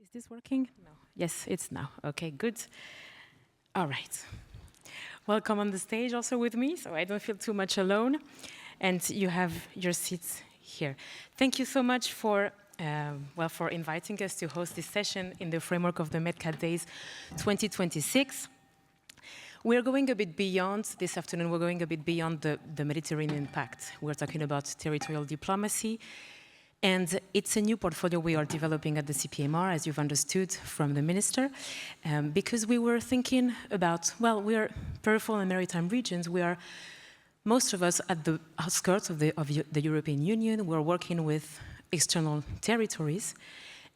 Is this working? No. Yes, it's now. Okay, good. All right. Welcome on the stage also with me, so I don't feel too much alone. And you have your seats here. Thank you so much for inviting us to host this session in the framework of the MedCat Days 2026. We're going a bit beyond, this afternoon, we're going a bit beyond the Mediterranean Pact. We're talking about territorial diplomacy, and it's a new portfolio we are developing at the CPMR, as you've understood from the Minister, because we were thinking about, well, we are peripheral and maritime regions, we are, most of us at the outskirts of the European Union, we're working with external territories,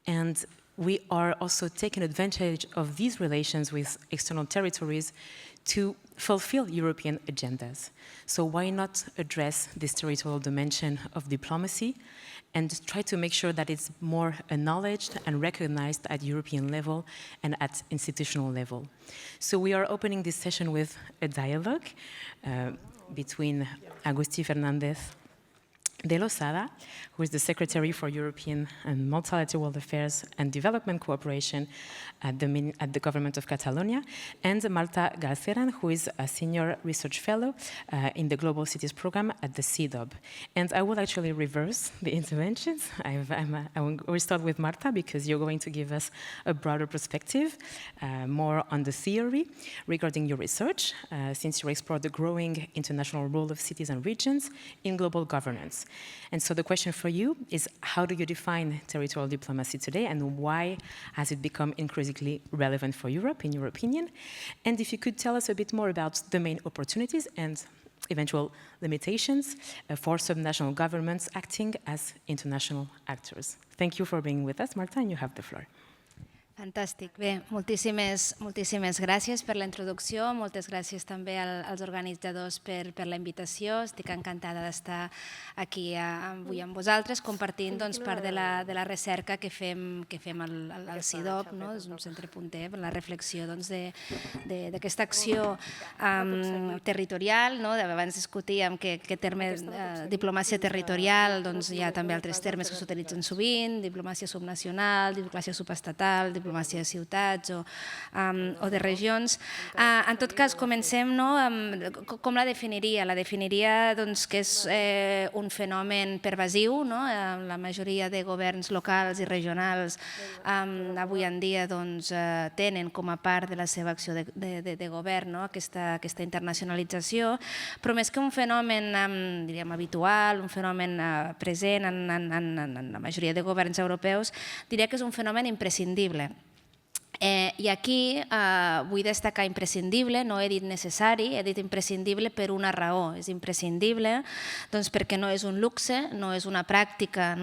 and we are also taking advantage of these relations with external territories to fulfill European agendas. So why not address this territorial dimension of diplomacy and try to make sure that it's more acknowledged and recognized at European level and at institutional level. So we are opening this session with a dialogue between Agustí Fernández de Losada, who is the Secretary for European and Multilateral Affairs and Development Cooperation at the Government of Catalonia, and Marta Galceran, who is a Senior Research Fellow in the Global Cities Program at the CDOB. And I will actually reverse the interventions. We'll start with Marta, because you're going to give us a broader perspective, more on the theory regarding your research, since you explore the growing international role of cities and regions in global governance. And so the question for you is, how do you define territorial diplomacy today, and why has it become increasingly relevant for Europe, in your opinion? And if you could tell us a bit more about the main opportunities and eventual limitations for subnational governments acting as international actors. Thank you for being with us, Marta, and you have the floor. Fantàstic. Bé, moltíssimes gràcies per la introducció, moltes gràcies també als organitzadors per la invitació. Estic encantada d'estar aquí avui amb vosaltres, compartint part de la recerca que fem al CIDOB, és un centre punter per la reflexió d'aquesta acció territorial. Abans discutíem que terme diplomàcia territorial, hi ha també altres termes que s'utilitzen sovint, diplomàcia subnacional, diplomàcia subestatal, diplomàcia de ciutats o de regions. En tot cas, comencem, com la definiria? La definiria que és un fenomen pervasiu. La majoria de governs locals i regionals avui en dia tenen com a part de la seva acció de govern aquesta internacionalització, però més que un fenomen habitual, un fenomen present en la majoria de governs europeus, diria que és un fenomen imprescindible. I aquí vull destacar imprescindible, no he dit necessari, he dit imprescindible per una raó. És imprescindible perquè no és un luxe, no és una pràctica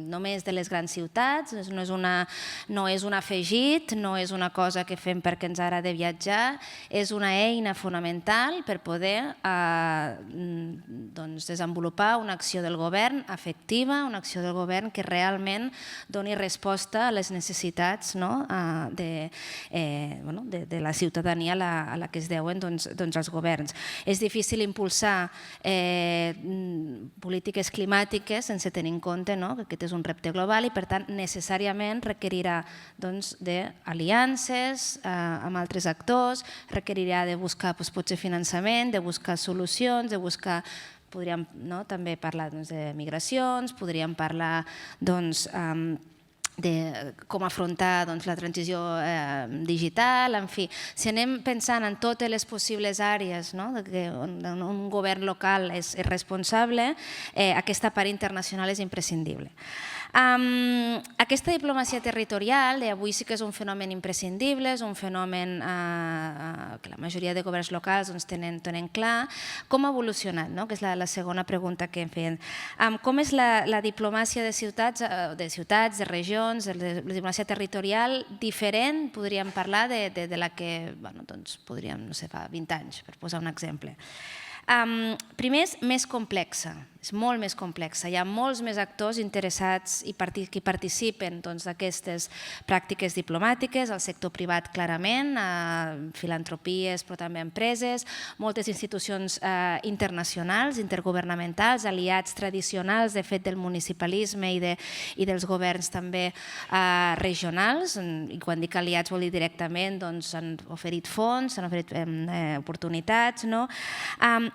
només de les grans ciutats, no és un afegit, no és una cosa que fem perquè ens agrada viatjar, és una eina fonamental per poder desenvolupar una acció del govern efectiva, una acció del govern que realment doni resposta a les necessitats de la ciutadania a la que es deuen els governs. És difícil impulsar polítiques climàtiques sense tenir en compte que aquest és un repte global i, per tant, necessàriament requerirà d'aliances amb altres actors, requerirà de buscar potser finançament, de buscar solucions, de buscar... Podríem també parlar de migracions, podríem parlar de com afrontar la transició digital, en fi. Si anem pensant en totes les possibles àrees on un govern local és responsable, aquesta part internacional és imprescindible. Aquesta diplomàcia territorial, avui sí que és un fenomen imprescindible, és un fenomen que la majoria de governs locals tenen clar. Com ha evolucionat? Que és la segona pregunta que em feien. Com és la diplomàcia de ciutats, de regions, la diplomàcia territorial diferent, podríem parlar, de la que podríem, no sé, fa 20 anys, per posar un exemple. Primer, és més complexa. És molt més complexa. Hi ha molts més actors interessats i que participen d'aquestes pràctiques diplomàtiques, el sector privat clarament, filantropies però també empreses, moltes institucions internacionals, intergovernamentals, aliats tradicionals de fet del municipalisme i dels governs també regionals, i quan dic aliats vol dir directament s'han oferit fons, s'han oferit oportunitats.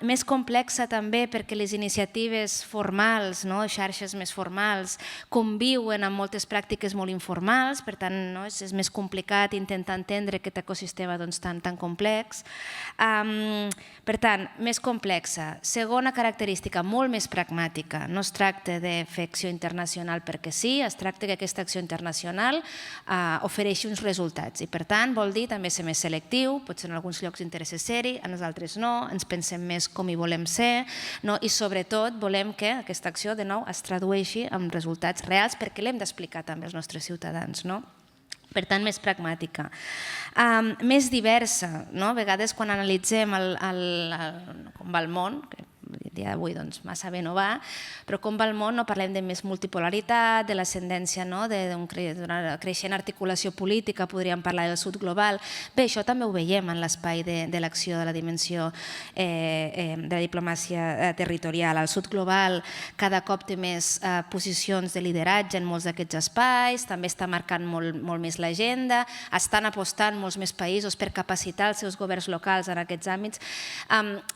Més complexa també perquè les iniciatives formals, xarxes més formals, conviuen amb moltes pràctiques molt informals, per tant és més complicat intentar entendre aquest ecosistema tan complex. Per tant, més complexa. Segona característica, molt més pragmàtica. No es tracta de fer acció internacional perquè sí, es tracta que aquesta acció internacional ofereixi uns resultats i per tant vol dir també ser més selectiu, potser en alguns llocs interessa ser-hi, en els altres no, ens pensem més com hi volem ser i sobretot volem que aquesta acció de nou es tradueixi en resultats reals perquè l'hem d'explicar també als nostres ciutadans. Per tant, més pragmàtica. Més diversa. A vegades quan analitzem com va el món, que el dia d'avui massa bé no va, però com va el món parlem de més multipolaritat, de l'ascendència d'una creixent articulació política, podríem parlar del sud global. Bé, això també ho veiem en l'espai de l'acció de la dimensió de la diplomàcia territorial. El sud global cada cop té més posicions de lideratge en molts d'aquests espais, també està marcant molt més l'agenda, estan apostant molts més països per capacitar els seus governs locals en aquests àmbits,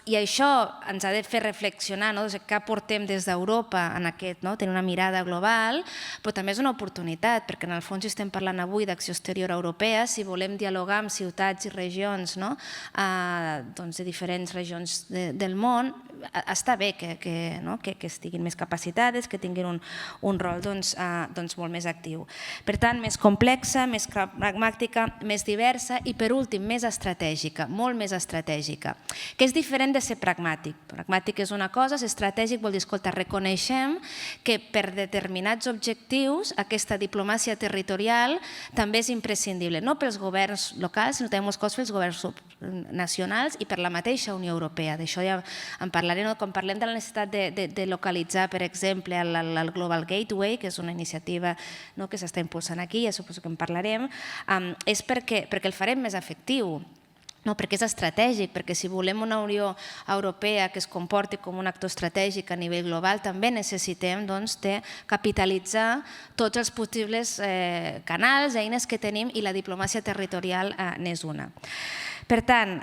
i això ens ha de fer reflexionar què aportem des d'Europa en aquest, tenir una mirada global, però també és una oportunitat, perquè en el fons estem parlant avui d'acció exterior europea, si volem dialogar amb ciutats i regions de diferents regions del món, està bé que estiguin més capacitades, que tinguin un rol molt més actiu. Per tant, més complexa, més pragmàtica, més diversa i, per últim, més estratègica, molt més estratègica, que és diferent de ser pragmàtic. Pragmàtic és una cosa, ser estratègic vol dir, escolta, reconeixem que per determinats objectius aquesta diplomàcia territorial també és imprescindible, no pels governs locals, sinó també molts cops pels governs nacionals i per la mateixa Unió Europea. D'això ja en parlaré, quan parlem de la necessitat de localitzar, per exemple, el Global Gateway, que és una iniciativa que s'està impulsant aquí, ja suposo que en parlarem, és perquè el farem més efectiu. No, perquè és estratègic, perquè si volem una Unió Europea que es comporti com un actor estratègic a nivell global, també necessitem capitalitzar tots els possibles canals, eines que tenim, i la diplomàcia territorial n'és una. Per tant,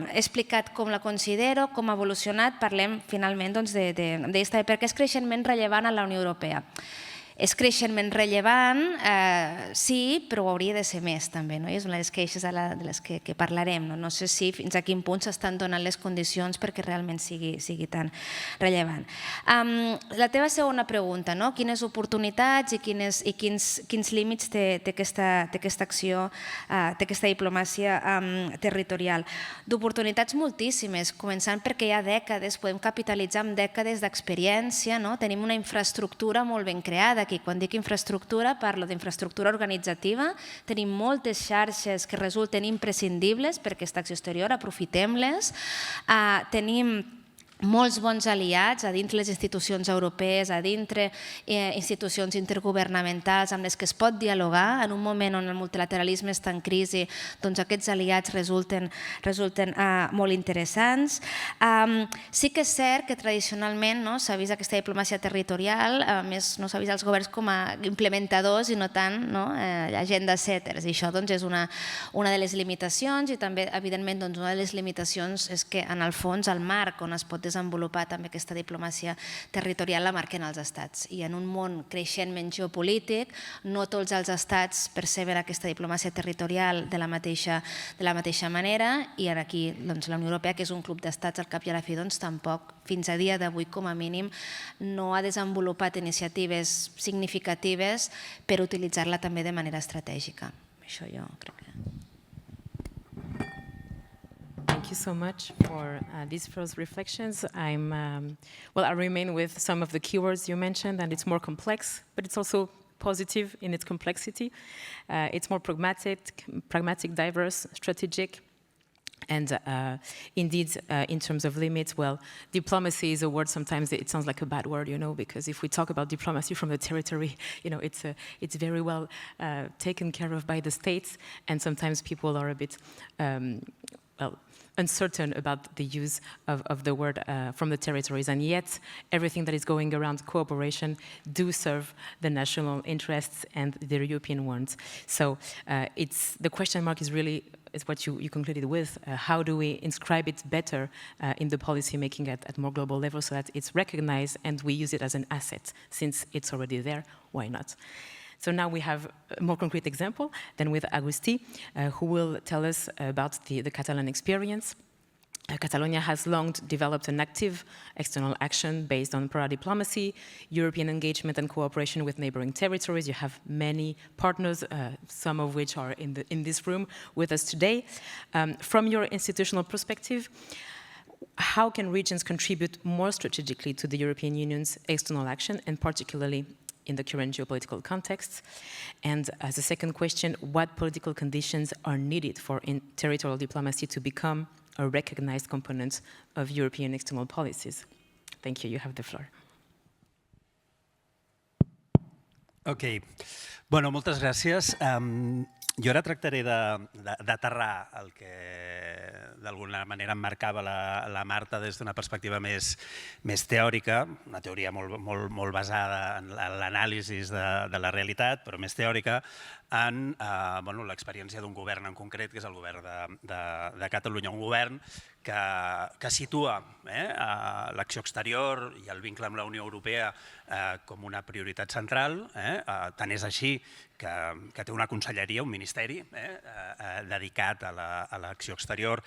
he explicat com la considero, com ha evolucionat, parlem finalment d'esta, perquè és creixentment rellevant a la Unió Europea. És creixentment rellevant, sí, però ho hauria de ser més també, i és una de les queixes de les que parlarem. No sé si fins a quin punt s'estan donant les condicions perquè realment sigui tan rellevant. La teva segona pregunta, quines oportunitats i quins límits té aquesta acció, té aquesta diplomàcia territorial? D'oportunitats moltíssimes, començant perquè hi ha dècades, podem capitalitzar amb dècades d'experiència, tenim una infraestructura molt ben creada. Quan dic infraestructura, parlo d'infraestructura organitzativa. Tenim moltes xarxes que resulten imprescindibles per aquesta acció exterior, aprofitem-les. Tenim molts bons aliats a dintre les institucions europees, a dintre institucions intergovernamentals amb les que es pot dialogar. En un moment on el multilateralisme està en crisi, doncs aquests aliats resulten molt interessants. Sí que és cert que tradicionalment s'ha vist aquesta diplomàcia territorial, a més no s'ha vist els governs com a implementadors i no tant agenda setters, i això és una de les limitacions, i també evidentment una de les limitacions és que en el fons el marc on es pot desenvolupar també aquesta diplomàcia territorial la marquen els estats, i en un món creixentment geopolític no tots els estats perceben aquesta diplomàcia territorial de la mateixa manera, i aquí la Unió Europea, que és un club d'estats al cap i a la fi, tampoc fins a dia d'avui com a mínim no ha desenvolupat iniciatives significatives per utilitzar-la també de manera estratègica. Això jo crec que... Thank you so much for these first reflections. I remain with some of the keywords you mentioned, and it's more complex, but it's also positive in its complexity. It's more pragmatic, diverse, strategic. And indeed, in terms of limits, well, diplomacy is a word, sometimes it sounds like a bad word, because if we talk about diplomacy from the territory, it's very well taken care of by the states, and sometimes people are a bit, uncertain about the use of the word from the territories, and yet everything that is going around cooperation do serve the national interests and the European ones. So the question mark is really what you concluded with. How do we inscribe it better in the policy making at more global level so that it's recognized and we use it as an asset? Since it's already there, why not? So now we have a more concrete example than with Agustí, who will tell us about the Catalan experience. Catalonia has long developed an active external action based on para-diplomacy, European engagement and cooperation with neighboring territories. You have many partners, some of which are in this room with us today. From your institutional perspective, how can regions contribute more strategically to the European Union's external action, and particularly in the current geopolitical context? And as a second question, what political conditions are needed for territorial diplomacy to become a recognized component of European external policies? Thank you, you have the floor. Ok, bueno, moltes gràcies. Jo ara tractaré d'aterrar el que d'alguna manera emmarcava la Marta des d'una perspectiva més teòrica, una teoria molt basada en l'anàlisi de la realitat, però més teòrica, en l'experiència d'un govern en concret, que és el govern de Catalunya, un govern que situa l'acció exterior i el vincle amb la Unió Europea com una prioritat central. Tant és així que té una conselleria, un ministeri dedicat a l'acció exterior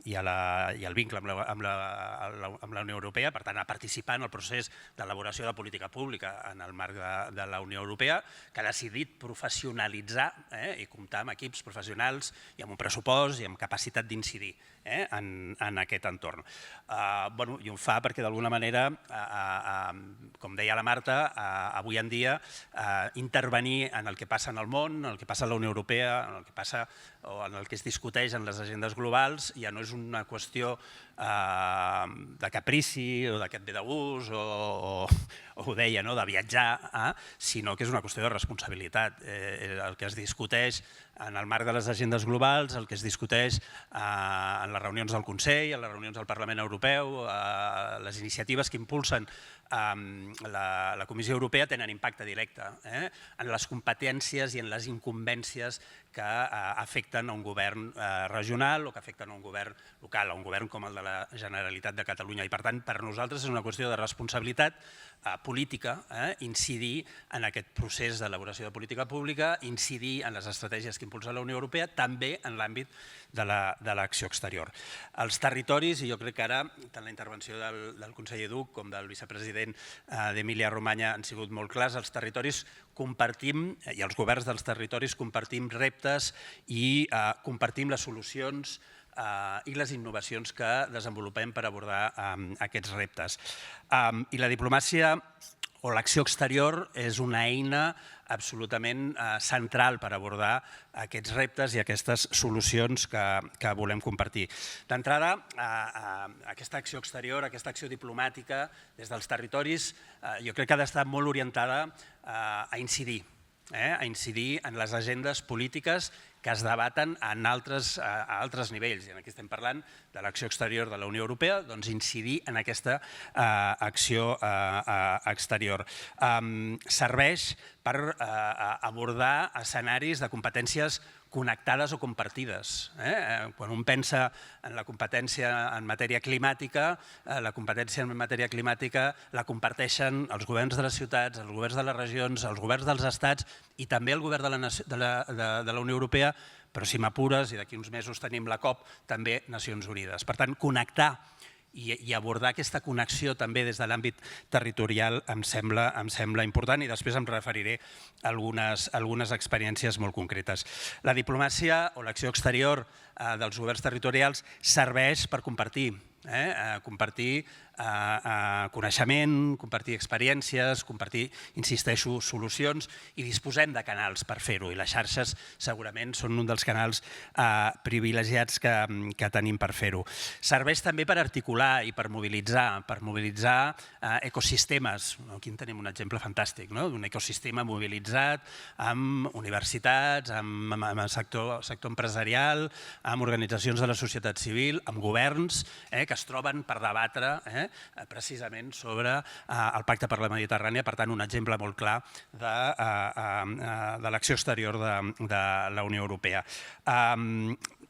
i al vincle amb la Unió Europea, per tant, a participar en el procés d'elaboració de política pública en el marc de la Unió Europea, que ha decidit professionalitzar i comptar amb equips professionals i amb un pressupost i amb capacitat d'incidir en aquest entorn. I ho fa perquè, d'alguna manera, com deia la Marta, avui en dia intervenir en el que passa en el món, en el que passa a la Unió Europea, en el que passa o en el que es discuteix en les agendes globals, ja no és una qüestió de caprici o de que et ve de gust o ho deia, de viatjar, sinó que és una qüestió de responsabilitat. El que es discuteix en el marc de les agendes globals, el que es discuteix en les reunions del Consell, en les reunions del Parlament Europeu, les iniciatives que impulsen la Comissió Europea tenen impacte directe en les competències i en les incumbències que afecten a un govern regional o que afecten a un govern local, a un govern com el de la Generalitat de Catalunya. I per tant, per nosaltres és una qüestió de responsabilitat política, incidir en aquest procés d'elaboració de política pública, incidir en les estratègies que impulsa la Unió Europea, també en l'àmbit de l'acció exterior. Els territoris, i jo crec que ara tant la intervenció del conseller Duch com del vicepresident d'Emília-Romanya han sigut molt clars, els territoris compartim, i els governs dels territoris compartim reptes i compartim les solucions i les innovacions que desenvolupem per abordar aquests reptes. I la diplomàcia o l'acció exterior és una eina absolutament central per abordar aquests reptes i aquestes solucions que volem compartir. D'entrada, aquesta acció exterior, aquesta acció diplomàtica des dels territoris, jo crec que ha d'estar molt orientada a incidir en les agendes polítiques que es debaten a altres nivells. I aquí estem parlant de l'acció exterior de la Unió Europea, doncs incidir en aquesta acció exterior. Serveix per abordar escenaris de competències connectades o compartides. Quan un pensa en la competència en matèria climàtica, la competència en matèria climàtica la comparteixen els governs de les ciutats, els governs de les regions, els governs dels estats i també el govern de la Unió Europea, però si m'apures, i d'aquí uns mesos tenim la COP, també Nacions Unides. Per tant, connectar i abordar aquesta connexió també des de l'àmbit territorial em sembla important, i després em referiré a algunes experiències molt concretes. La diplomàcia o l'acció exterior dels governs territorials serveix per compartir coneixement, compartir experiències, compartir, insisteixo, solucions, i disposem de canals per fer-ho, i les xarxes segurament són un dels canals privilegiats que tenim per fer-ho. Serveix també per articular i per mobilitzar ecosistemes. Aquí en tenim un exemple fantàstic, d'un ecosistema mobilitzat amb universitats, amb el sector empresarial, amb organitzacions de la societat civil, amb governs que es troben per debatre precisament sobre el Pacte per la Mediterrània, per tant, un exemple molt clar de l'acció exterior de la Unió Europea.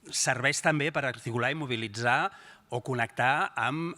Serveix també per articular i mobilitzar o connectar amb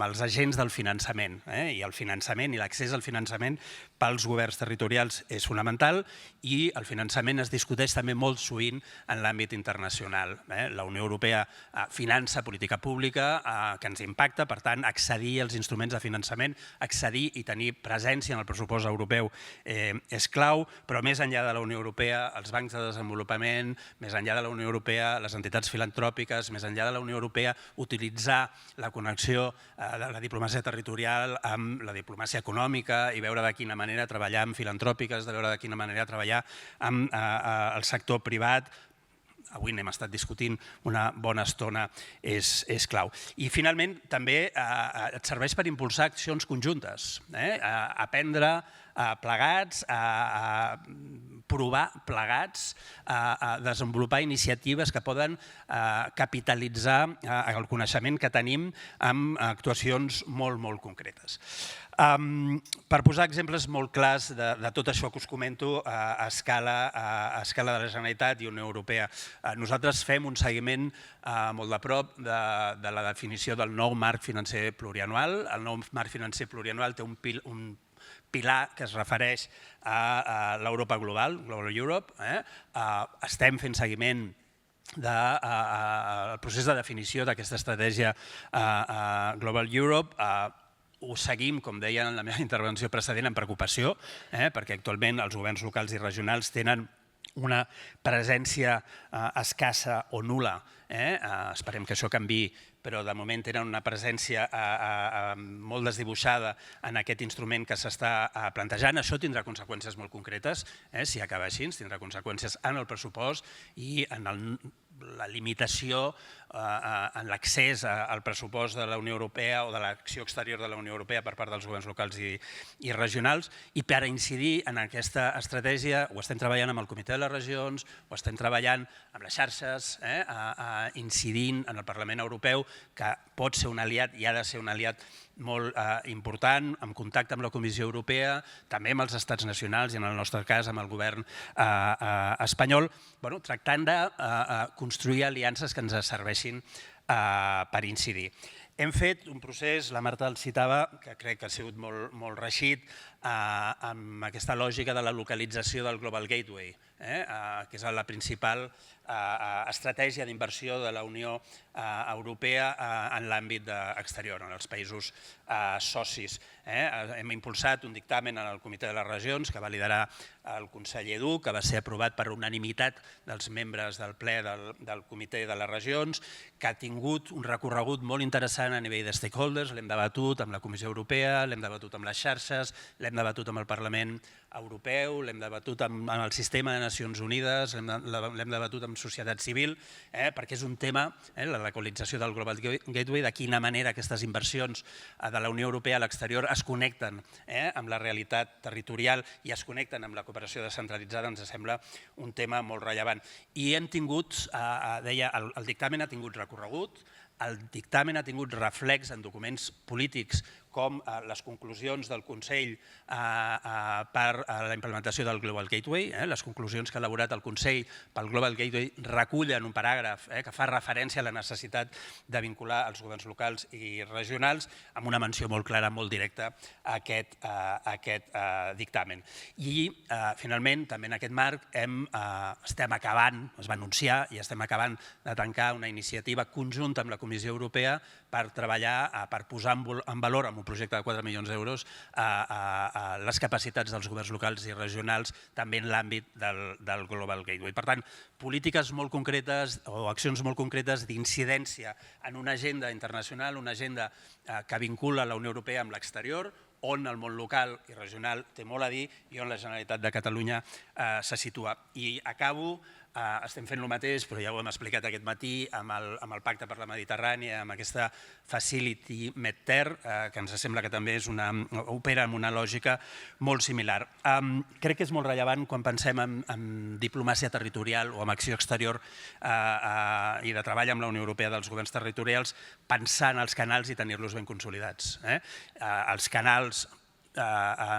els agents del finançament. I el finançament i l'accés al finançament pels governs territorials és fonamental, i el finançament es discuteix també molt sovint en l'àmbit internacional. La Unió Europea finança política pública que ens impacta, per tant, accedir als instruments de finançament, accedir i tenir presència en el pressupost europeu és clau, però més enllà de la Unió Europea, els bancs de desenvolupament, més enllà de la Unió Europea, les entitats filantròpiques, més enllà de la Unió Europea, utilitzar la connexió de la diplomàcia territorial amb la diplomàcia econòmica i veure de quina manera treballar amb filantròpiques, de veure de quina manera treballar amb el sector privat. Avui n'hem estat discutint una bona estona, és clau. I finalment també et serveix per impulsar accions conjuntes, aprendre plegats, provar plegats, desenvolupar iniciatives que poden capitalitzar el coneixement que tenim amb actuacions molt, molt concretes. Per posar exemples molt clars de tot això que us comento a escala de la Generalitat i Unió Europea, nosaltres fem un seguiment molt de prop de la definició del nou marc financer plurianual. El nou marc financer plurianual té un pilar que es refereix a l'Europa global, Global Europe. Estem fent seguiment del procés de definició d'aquesta estratègia Global Europe. Ho seguim, com deia en la meva intervenció precedent, amb preocupació, perquè actualment els governs locals i regionals tenen una presència escassa o nul·la. Esperem que això canviï, però de moment tenen una presència molt desdibuixada en aquest instrument que s'està plantejant. Això tindrà conseqüències molt concretes, si acaba així, tindrà conseqüències en el pressupost i en la limitació en l'accés al pressupost de la Unió Europea o de l'acció exterior de la Unió Europea per part dels governs locals i regionals. I per incidir en aquesta estratègia ho estem treballant amb el Comitè de les Regions, ho estem treballant amb les xarxes, incidint en el Parlament Europeu, que pot ser un aliat i ha de ser un aliat molt important, en contacte amb la Comissió Europea, també amb els estats nacionals i en el nostre cas amb el govern espanyol, tractant de construir aliances que ens serveixin per incidir. Hem fet un procés, la Marta el citava, que crec que ha sigut molt reeixit, amb aquesta lògica de la localització del Global Gateway, que és la principal estratègia d'inversió de la Unió Europea en l'àmbit exterior, en els països socis. Hem impulsat un dictamen en el Comitè de les Regions que va liderar el conseller Duch, que va ser aprovat per unanimitat dels membres del ple del Comitè de les Regions, que ha tingut un recorregut molt interessant a nivell de stakeholders, l'hem debatut amb la Comissió Europea, l'hem debatut amb les xarxes, l'hem debatut amb el Parlament Europeu, l'hem debatut amb el sistema de Nacions Unides, l'hem debatut amb societat civil, perquè és un tema, la localització del Global Gateway, de quina manera aquestes inversions de la Unió Europea a l'exterior es connecten amb la realitat territorial i es connecten amb la cooperació descentralitzada, ens sembla un tema molt rellevant. I hem tingut, deia, el dictamen ha tingut recorregut, el dictamen ha tingut reflex en documents polítics com les conclusions del Consell per a la implementació del Global Gateway. Les conclusions que ha elaborat el Consell pel Global Gateway recullen un paràgraf que fa referència a la necessitat de vincular els governs locals i regionals amb una menció molt clara, molt directa a aquest dictamen. I finalment, també en aquest marc, estem acabant, es va anunciar i estem acabant de tancar una iniciativa conjunta amb la Comissió Europea per treballar, per posar en valor amb un projecte de 4 milions d'euros les capacitats dels governs locals i regionals també en l'àmbit del Global Gateway. Per tant, polítiques molt concretes o accions molt concretes d'incidència en una agenda internacional, una agenda que vincula la Unió Europea amb l'exterior, on el món local i regional té molt a dir i on la Generalitat de Catalunya se situa. I acabo, estem fent el mateix, però ja ho hem explicat aquest matí, amb el Pacte per la Mediterrània, amb aquesta Facility MedTer, que ens sembla que també opera amb una lògica molt similar. Crec que és molt rellevant quan pensem en diplomàcia territorial o en acció exterior i de treball amb la Unió Europea dels governs territorials, pensar en els canals i tenir-los ben consolidats. Els canals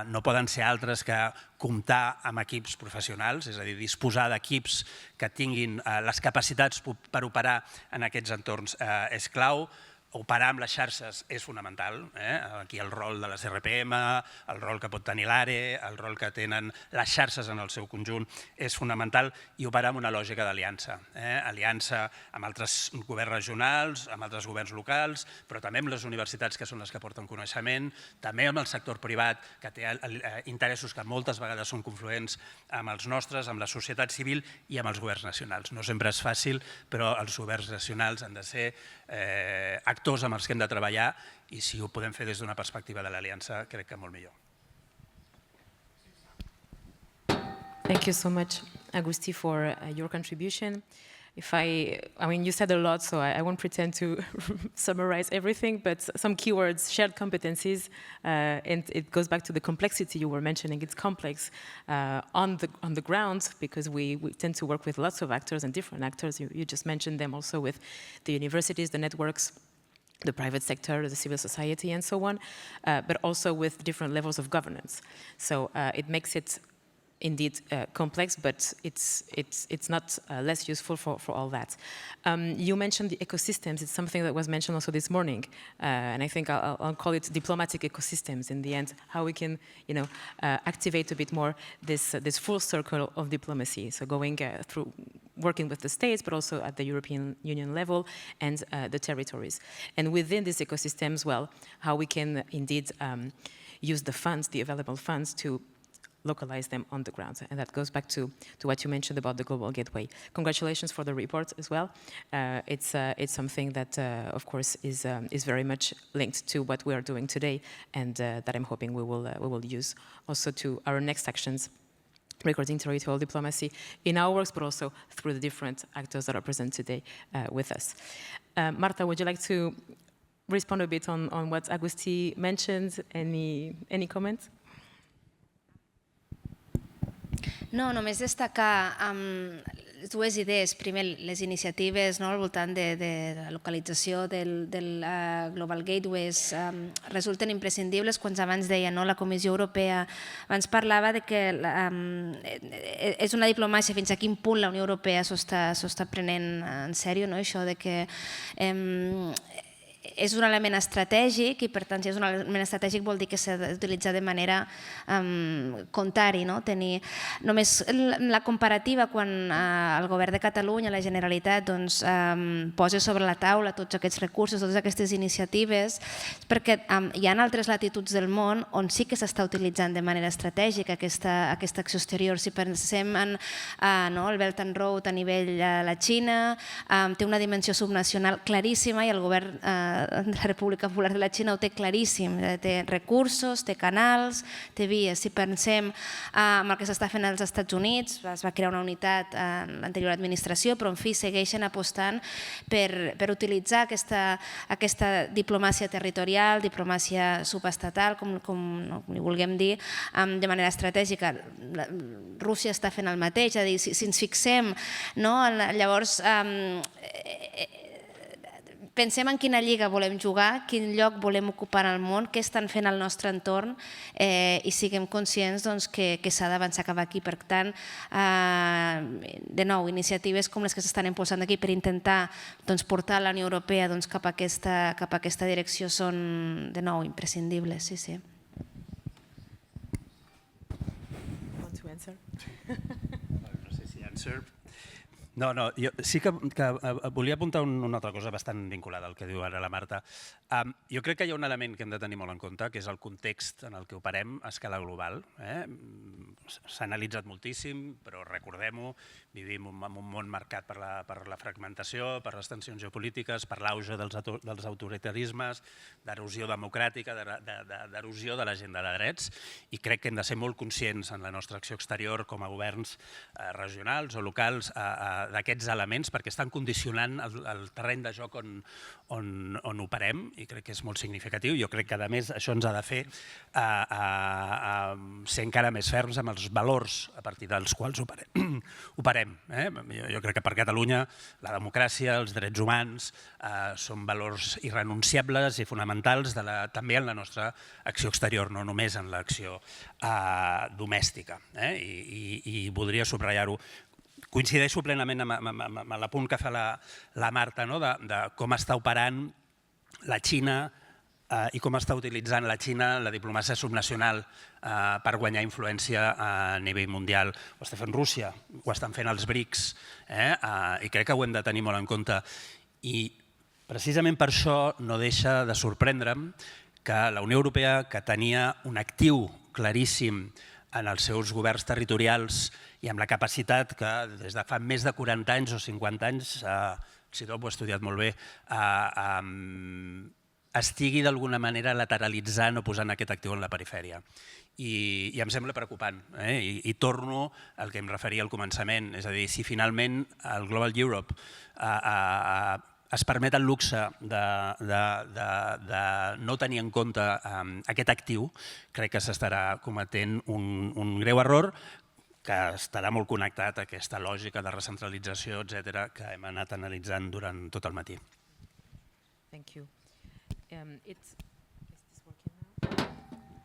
no poden ser altres que comptar amb equips professionals, és a dir, disposar d'equips que tinguin les capacitats per operar en aquests entorns és clau. Operar amb les xarxes és fonamental. Aquí el rol de les RPM, el rol que pot tenir l'ARE, el rol que tenen les xarxes en el seu conjunt és fonamental i operar amb una lògica d'aliança. Aliança amb altres governs regionals, amb altres governs locals, però també amb les universitats que són les que porten coneixement, també amb el sector privat que té interessos que moltes vegades són confluents amb els nostres, amb la societat civil i amb els governs nacionals. No sempre és fàcil, però els governs nacionals han de ser actors amb els que hem de treballar i si ho podem fer des d'una perspectiva de l'aliança, crec que molt millor. Thank you so much, Agustí, for your contribution. I mean, you said a lot, so I won't pretend to summarize everything, but some keywords, shared competencies, and it goes back to the complexity you were mentioning. It's complex on the ground because we tend to work with lots of actors and different actors. You just mentioned them also with the universities, the networks, the private sector, the civil society, and so on, but also with different levels of governance. So it makes it indeed complex, but it's not less useful for all that. You mentioned the ecosystems. It's something that was mentioned also this morning, and I think I'll call it diplomatic ecosystems in the end, how we can activate a bit more this full circle of diplomacy, so going through working with the states, but also at the European Union level and the territories. And within these ecosystems, well, how we can indeed use the funds, the available funds, to localize them on the ground. And that goes back to what you mentioned about the Global Gateway. Congratulations for the report as well. It's something that, of course, is very much linked to what we are doing today, and that I'm hoping we will use also to our next actions regarding territorial diplomacy in our works, but also through the different actors that are present today with us. Marta, would you like to respond a bit on what Agustí mentioned? Any comments? No, només destacar dues idees. Primer, les iniciatives al voltant de la localització del Global Gateways resulten imprescindibles. Quan abans deia, la Comissió Europea abans parlava de que és una diplomàcia fins a quin punt la Unió Europea s'ho està prenent en sèrio, això de que és un element estratègic i, per tant, si és un element estratègic vol dir que s'ha d'utilitzar de manera comptar-hi. Només la comparativa quan el govern de Catalunya, la Generalitat, posa sobre la taula tots aquests recursos, totes aquestes iniciatives, perquè hi ha altres latituds del món on sí que s'està utilitzant de manera estratègica aquesta acció exterior. Si pensem en el Belt and Road a nivell de la Xina, té una dimensió subnacional claríssima i el govern de la República Popular de la Xina ho té claríssim. Té recursos, té canals, té vies. Si pensem en el que s'està fent als Estats Units, es va crear una unitat en l'anterior administració, però en fi segueixen apostant per utilitzar aquesta diplomàcia territorial, diplomàcia subestatal, com li vulguem dir, de manera estratègica. Rússia està fent el mateix, és a dir, si ens fixem, llavors pensem en quina lliga volem jugar, quin lloc volem ocupar en el món, què estan fent al nostre entorn i siguem conscients que s'ha d'avançar cap aquí. Per tant, de nou, iniciatives com les que s'estan impulsant aquí per intentar portar la Unió Europea cap a aquesta direcció són, de nou, imprescindibles. Sí, sí. Want to answer? No sé si answer. No, jo sí que volia apuntar una altra cosa bastant vinculada al que diu ara la Marta. Jo crec que hi ha un element que hem de tenir molt en compte, que és el context en el que operem a escala global. S'ha analitzat moltíssim, però recordem-ho, vivim en un món marcat per la fragmentació, per les tensions geopolítiques, per l'auge dels autoritarismes, d'erosió democràtica, d'erosió de l'agenda de drets, i crec que hem de ser molt conscients en la nostra acció exterior com a governs regionals o locals d'aquests elements, perquè estan condicionant el terreny de joc on operem, i crec que és molt significatiu. Jo crec que, a més, això ens ha de fer ser encara més ferms amb els valors a partir dels quals operem. Jo crec que per Catalunya la democràcia, els drets humans són valors irrenunciables i fonamentals també en la nostra acció exterior, no només en l'acció domèstica. I voldria subratllar-ho. Coincideixo plenament amb l'apunt que fa la Marta de com està operant la Xina i com està utilitzant la Xina la diplomàcia subnacional per guanyar influència a nivell mundial. Ho està fent Rússia, ho estan fent els BRICS, i crec que ho hem de tenir molt en compte. I precisament per això no deixa de sorprendre'm que la Unió Europea, que tenia un actiu claríssim en els seus governs territorials i amb la capacitat que des de fa més de 40 anys o 50 anys, Sidop ho ha estudiat molt bé, estigui d'alguna manera lateralitzant o posant aquest actiu en la perifèria. I em sembla preocupant. I torno al que em referia al començament, és a dir, si finalment el Global Europe es permet el luxe de no tenir en compte aquest actiu, crec que s'estarà cometent un greu error que estarà molt connectat a aquesta lògica de recentralització, etc., que hem anat analitzant durant tot el matí. Thank you. Is this working now?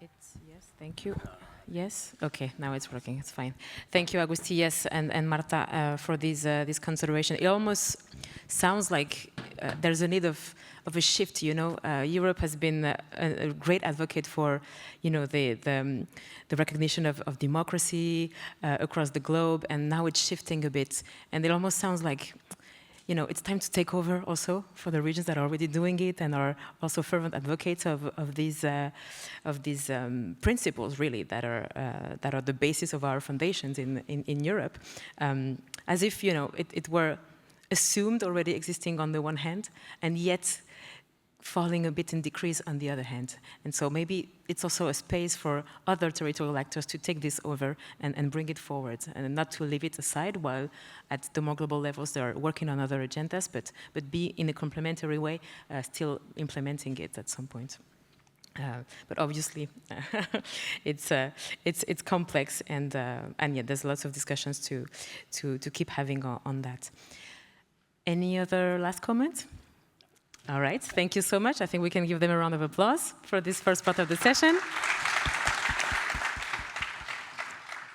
Yes, thank you. Yes? Okay, now it's working, it's fine. Thank you, Agustí, yes, and Marta, for this consideration. It almost sounds like there's a need of a shift, you know. Europe has been a great advocate for, you know, the recognition of democracy across the globe, and now it's shifting a bit. And it almost sounds like, you know, it's time to take over also for the regions that are already doing it and are also fervent advocates of these principles, really, that are the basis of our foundations in Europe, as if, you know, it were assumed already existing on the one hand, and yet falling a bit in decrease on the other hand. And so maybe it's also a space for other territorial actors to take this over and bring it forward, and not to leave it aside while at the more global levels they're working on other agendas, but be in a complementary way still implementing it at some point. But obviously it's complex, and yeah, there's lots of discussions to keep having on that. Any other last comments? All right, thank you so much. I think we can give them a round of applause for this first part of the session.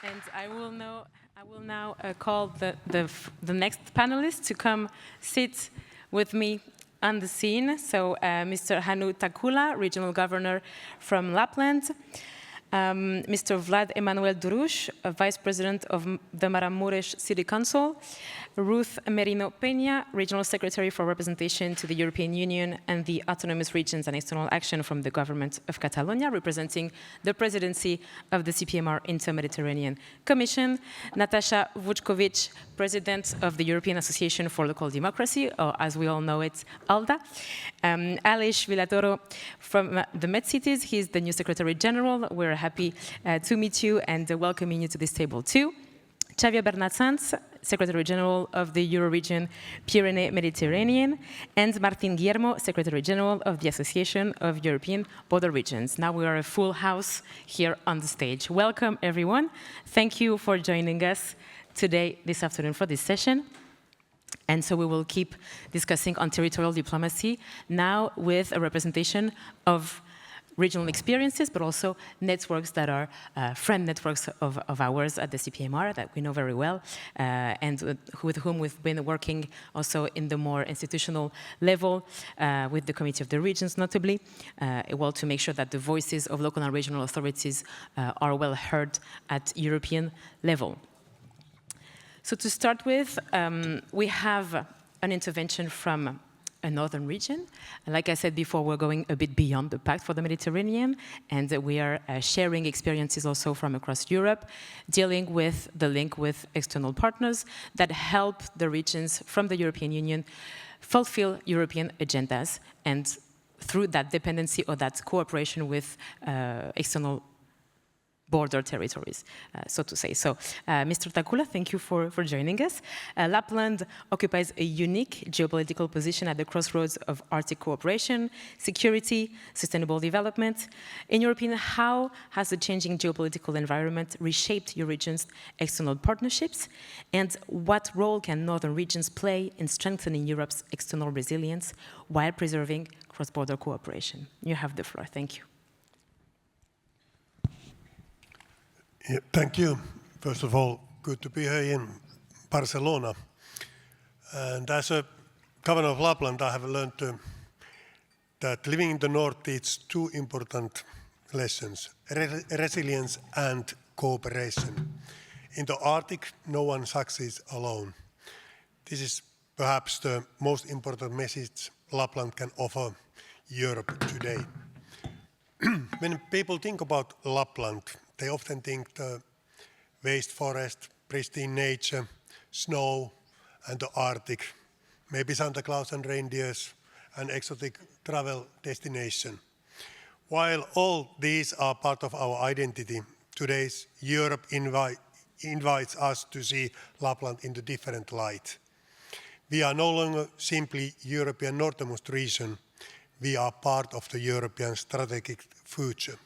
And I will now call the next panelist to come sit with me on the scene. So Mr. Hannu Takkula, Regional Governor from Lapland. Mr. Vlad Emanuel Duruș, Vice President of the Maramureș City Council. Ruth Merino Peña, Regional Secretary for Representation to the European Union and the Autonomous Regions and External Action from the Government of Catalonia, representing the presidency of the CPMR Inter-Mediterranean Commission. Natasha Vučković, President of the European Association for Local Democracy, or as we all know it, ALDA. Aleix Villatoro from the MedCities, he's the new Secretary General. We're happy to meet you and welcoming you to this table too. Xavier Bernat-Sanz, Secretary General of the Euroregion Pyrenees-Mediterranean, and Martin Guillermo, Secretary General of the Association of European Border Regions. Now we are a full house here on the stage. Welcome, everyone. Thank you for joining us today, this afternoon, for this session. And so we will keep discussing on territorial diplomacy, now with a representation of regional experiences, but also networks that are friend networks of ours at the CPMR that we know very well, and with whom we've been working also in the more institutional level, with the Committee of the Regions notably, well, to make sure that the voices of local and regional authorities are well heard at European level. So to start with, we have an intervention from a northern region. And like I said before, we're going a bit beyond the Pact for the Mediterranean, and we are sharing experiences also from across Europe, dealing with the link with external partners that help the regions from the European Union fulfill European agendas, and through that dependency or that cooperation with external border territories, so to say. So, Mr. Takkula, thank you for joining us. Lapland occupies a unique geopolitical position at the crossroads of Arctic cooperation, security, sustainable development. In your opinion, how has the changing geopolitical environment reshaped your region's external partnerships? And what role can northern regions play in strengthening Europe's external resilience while preserving cross-border cooperation? You have the floor. Thank you. Yeah, thank you. First of all, good to be here in Barcelona. And as a governor of Lapland, I have learned that living in the north teaches two important lessons: resilience and cooperation. In the Arctic, no one succeeds alone. This is perhaps the most important message Lapland can offer Europe today. When people think about Lapland, they often think the vast forest, pristine nature, snow, and the Arctic, maybe Santa Claus and reindeers, an exotic travel destination. While all these are part of our identity, today's Europe invites us to see Lapland in a different light. We are no longer simply European northernmost region. We are part of the European strategic future.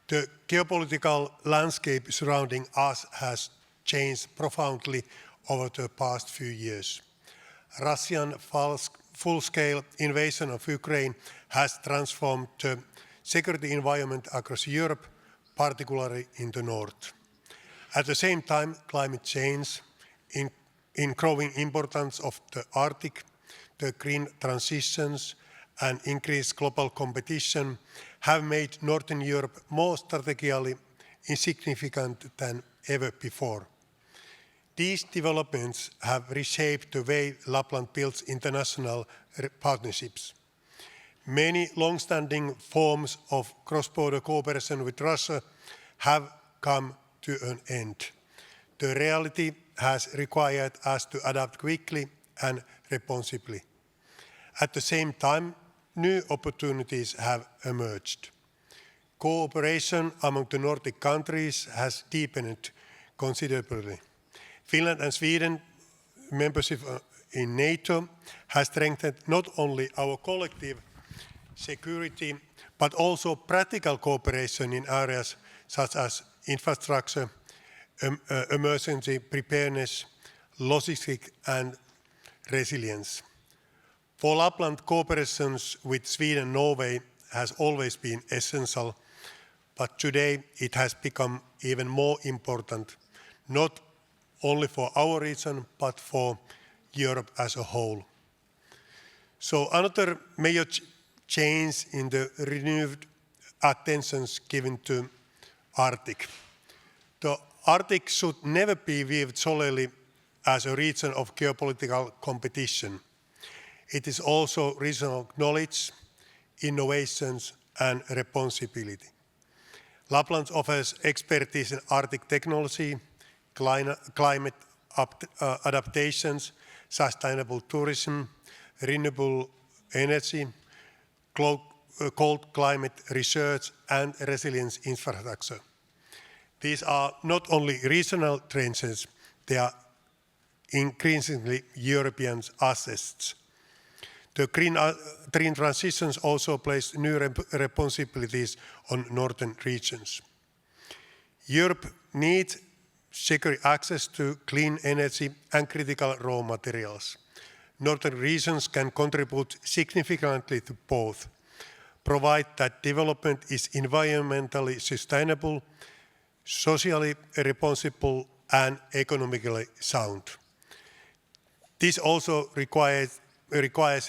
The geopolitical landscape surrounding us has changed profoundly over the past few years. Russian full-scale invasion of Ukraine has transformed the security environment across Europe, particularly in the north. At the same time, climate change, in growing importance of the Arctic, the green transitions, and increased global competition have made Northern Europe more strategically insignificant than ever before. These developments have reshaped the way Lapland builds international partnerships. Many long-standing forms of cross-border cooperation with Russia have come to an end. The reality has required us to adapt quickly and responsibly. At the same time, new opportunities have emerged. Cooperation among the Nordic countries has deepened considerably. Finland and Sweden membership in NATO has strengthened not only our collective security, but also practical cooperation in areas such as infrastructure, emergency preparedness, logistics, and resilience. For Lapland, cooperation with Sweden and Norway has always been essential, but today it has become even more important, not only for our region, but for Europe as a whole. So another major change in the renewed attention given to Arctic. The Arctic should never be viewed solely as a region of geopolitical competition. It is also regional knowledge, innovations, and responsibility. Lapland offers expertise in Arctic technology, climate adaptations, sustainable tourism, renewable energy, cold climate research, and resilience infrastructure. These are not only regional trends, they are increasingly European assets. The green transitions also place new responsibilities on northern regions. Europe needs secure access to clean energy and critical raw materials. Northern regions can contribute significantly to both, provide that development is environmentally sustainable, socially responsible, and economically sound. This also requires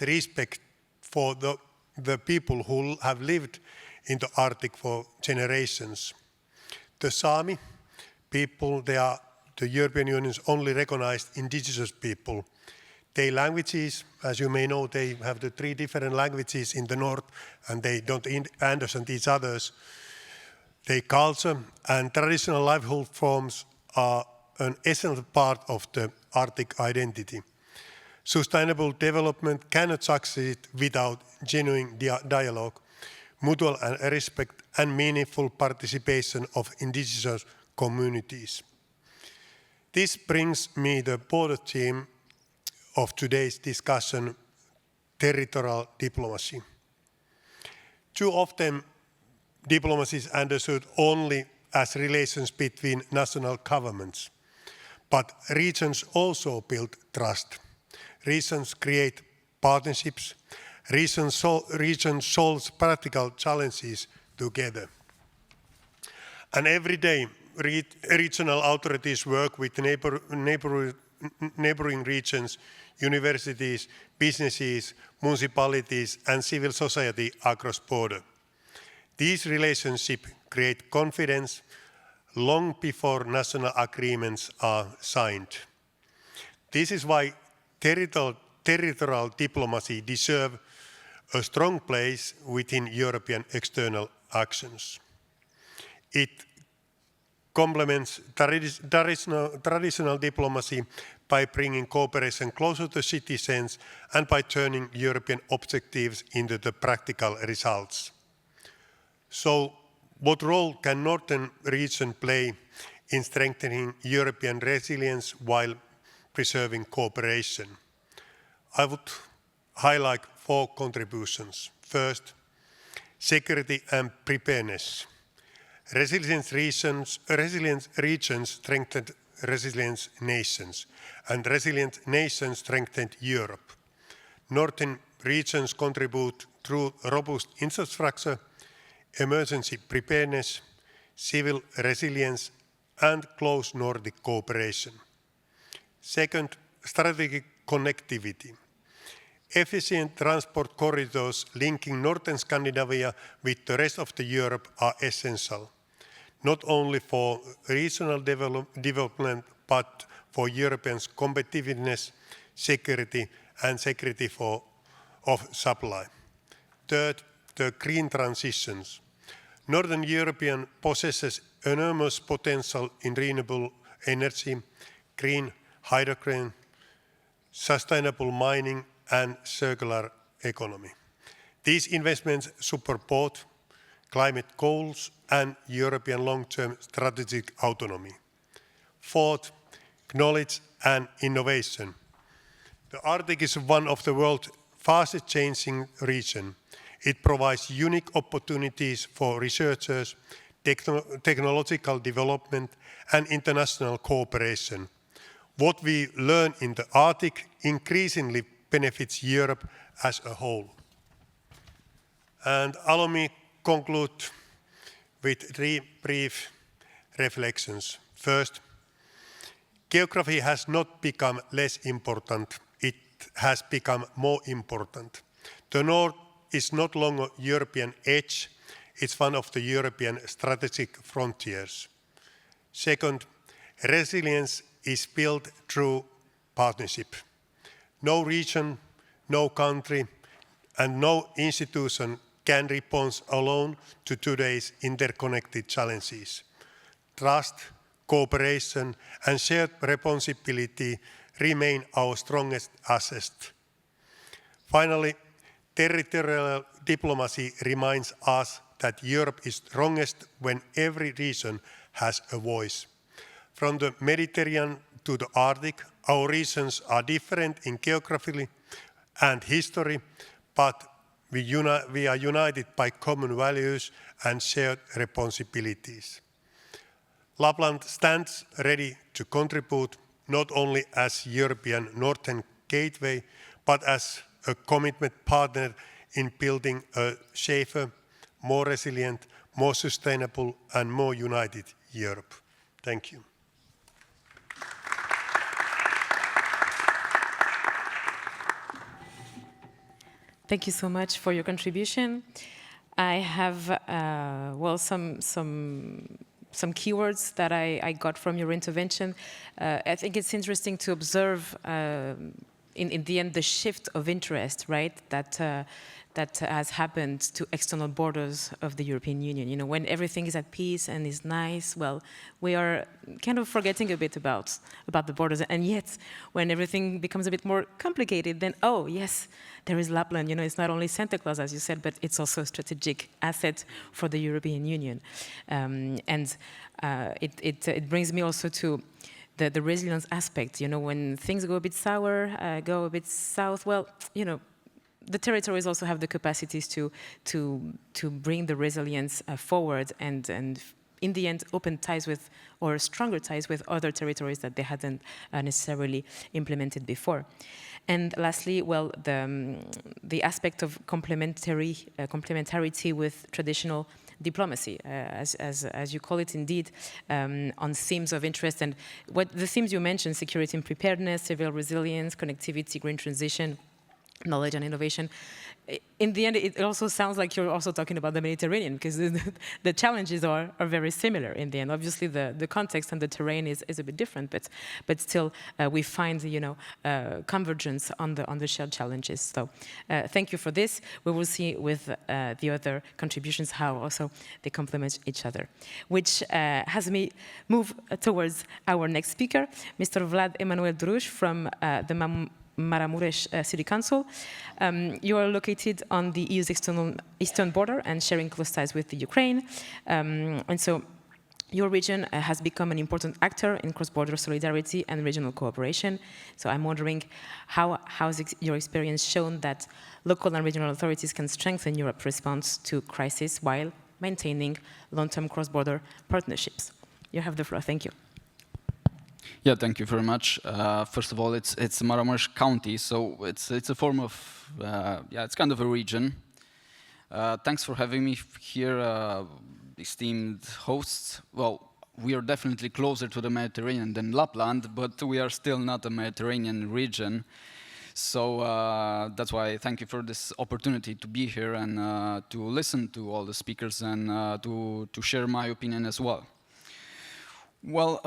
respect for the people who have lived in the Arctic for generations. The Sami people, they are the European Union's only recognized indigenous people. Their languages, as you may know, they have the 3 different languages in the north, and they don't understand each other's. Their culture and traditional livelihood forms are an essential part of the Arctic identity. Sustainable development cannot succeed without genuine dialogue, mutual respect, and meaningful participation of indigenous communities. This brings me the broader theme of today's discussion, territorial diplomacy. Too often, diplomacy is understood only as relations between national governments, but regions also build trust. Regions create partnerships. Regions solve practical challenges together. And every day, regional authorities work with neighboring regions, universities, businesses, municipalities, and civil society across borders. These relationships create confidence long before national agreements are signed. This is why territorial diplomacy deserves a strong place within European external actions. It complements traditional diplomacy by bringing cooperation closer to citizens and by turning European objectives into the practical results. So, what role can Northern region play in strengthening European resilience while preserving cooperation? I would highlight 4 contributions. First, security and preparedness. Resilient regions strengthen resilient nations, and resilient nations strengthen Europe. Northern regions contribute through robust infrastructure, emergency preparedness, civil resilience, and close Nordic cooperation. Second, strategic connectivity. Efficient transport corridors linking northern Scandinavia with the rest of Europe are essential, not only for regional development, but for Europeans' competitiveness, security, and security of supply. Third, the green transitions. Northern Europe possesses enormous potential in renewable energy, green hydrogen, sustainable mining, and circular economy. These investments support both climate goals and European long-term strategic autonomy. Fourth, knowledge and innovation. The Arctic is one of the world's fastest changing regions. It provides unique opportunities for researchers, technological development, and international cooperation. What we learn in the Arctic increasingly benefits Europe as a whole. And allow me to conclude with 3 brief reflections. First, geography has not become less important, it has become more important. The North is no longer European edge, it's one of the European strategic frontiers. Second, resilience is built through partnership. No region, no country, and no institution can respond alone to today's interconnected challenges. Trust, cooperation, and shared responsibility remain our strongest asset. Finally, territorial diplomacy reminds us that Europe is strongest when every region has a voice. From the Mediterranean to the Arctic, our regions are different in geography and history, but we are united by common values and shared responsibilities. Lapland stands ready to contribute not only as European Northern Gateway, but as a commitment partner in building a safer, more resilient, more sustainable, and more united Europe. Thank you. Thank you so much for your contribution. I have some some keywords that I got from your intervention. I think it's interesting to observe in the end the shift of interest, right? That has happened to external borders of the European Union. You know, when everything is at peace and is nice, well, we are kind of forgetting a bit about the borders. And yet, when everything becomes a bit more complicated, then, oh, yes, there is Lapland. You know, it's not only Santa Claus, as you said, but it's also a strategic asset for the European Union. It brings me also to the resilience aspect. You know, when things go a bit sour, go a bit south, well, you know, the territories also have the capacities to bring the resilience forward and in the end open ties with or stronger ties with other territories that they hadn't necessarily implemented before. And lastly, well, the aspect of complementarity with traditional diplomacy, as you call it, indeed, on themes of interest. And what the themes you mentioned: security and preparedness, civil resilience, connectivity, green transition, knowledge and innovation. In the end, it also sounds like you're also talking about the Mediterranean, because the challenges are very similar in the end. Obviously, the context and the terrain is a bit different, but still we find, you know, convergence on the shared challenges. So thank you for this. We will see with the other contributions how also they complement each other, which has me move towards our next speaker, Mr. Vlad Emanuel Drush from the Maramuresh City Council. You are located on the EU's eastern border and sharing close ties with the Ukraine. And so your region has become an important actor in cross-border solidarity and regional cooperation. So I'm wondering, how has your experience shown that local and regional authorities can strengthen Europe's response to crisis while maintaining long-term cross-border partnerships? You have the floor. Thank you. Yeah, thank you very much. First of all, it's Maramuresh County, so it's a form of, it's kind of a region. Thanks for having me here, esteemed hosts. Well, we are definitely closer to the Mediterranean than Lapland, but we are still not a Mediterranean region. So that's why I thank you for this opportunity to be here and to listen to all the speakers and to share my opinion as well. Well,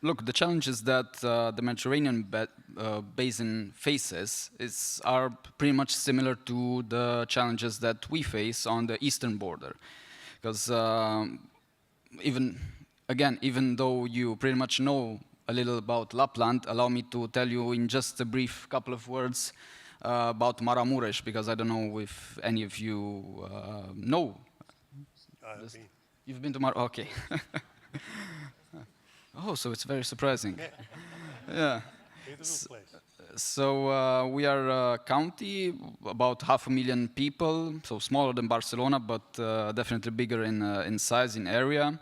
look, the challenges that the Mediterranean basin faces are pretty much similar to the challenges that we face on the eastern border. Because even though you pretty much know a little about Lapland, allow me to tell you in just a brief couple of words about Maramuresh, because I don't know if any of you know. You've been to Maramuresh? Okay. Oh, so it's very surprising. Yeah. So we are a county, about 500,000 people, so smaller than Barcelona, but definitely bigger in size, in area.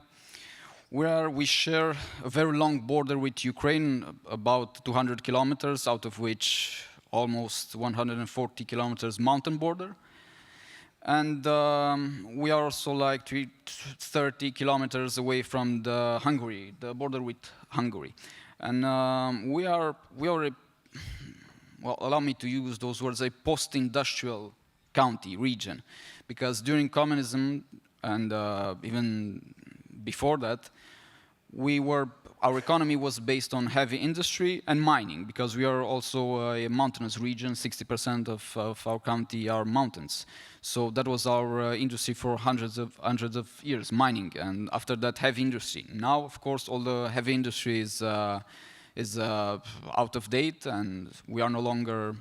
We share a very long border with Ukraine, about 200 kilometers, out of which almost 140 kilometers mountain border. And we are also like 30 kilometers away from the border with Hungary. And we are well, allow me to use those words, a post-industrial county region, because during communism and even before that, our economy was based on heavy industry and mining, because we are also a mountainous region. 60% of our county are mountains. So that was our industry for hundreds of years, mining, and after that, heavy industry. Now, of course, all the heavy industry is out of date, and we are no longer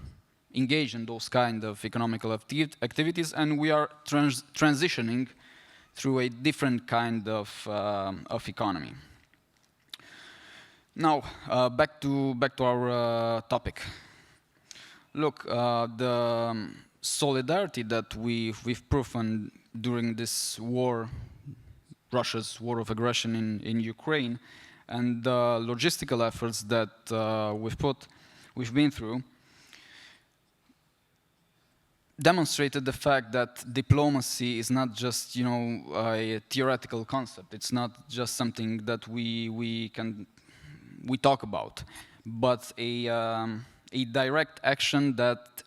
engaged in those kind of economical activities, and we are transitioning through a different kind of economy. Now, back to our topic. Look, the solidarity that we've proven during this war, Russia's war of aggression in Ukraine, and the logistical efforts that we've been through, demonstrated the fact that diplomacy is not just, you know, a theoretical concept. It's not just something that we talk about, but a direct action that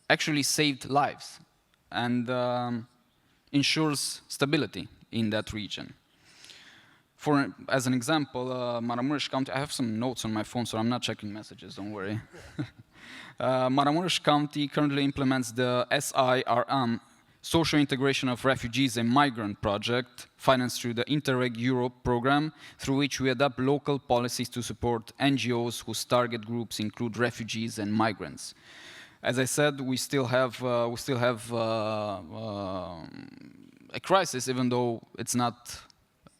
actually saved lives and ensures stability in that region. As an example, Maramuresh County, I have some notes on my phone, so I'm not checking messages, don't worry. Maramuresh County currently implements the SIRM, Social Integration of Refugees and Migrant Project, financed through the Interreg Europe program, through which we adapt local policies to support NGOs whose target groups include refugees and migrants. As I said, we still have a crisis, even though it's not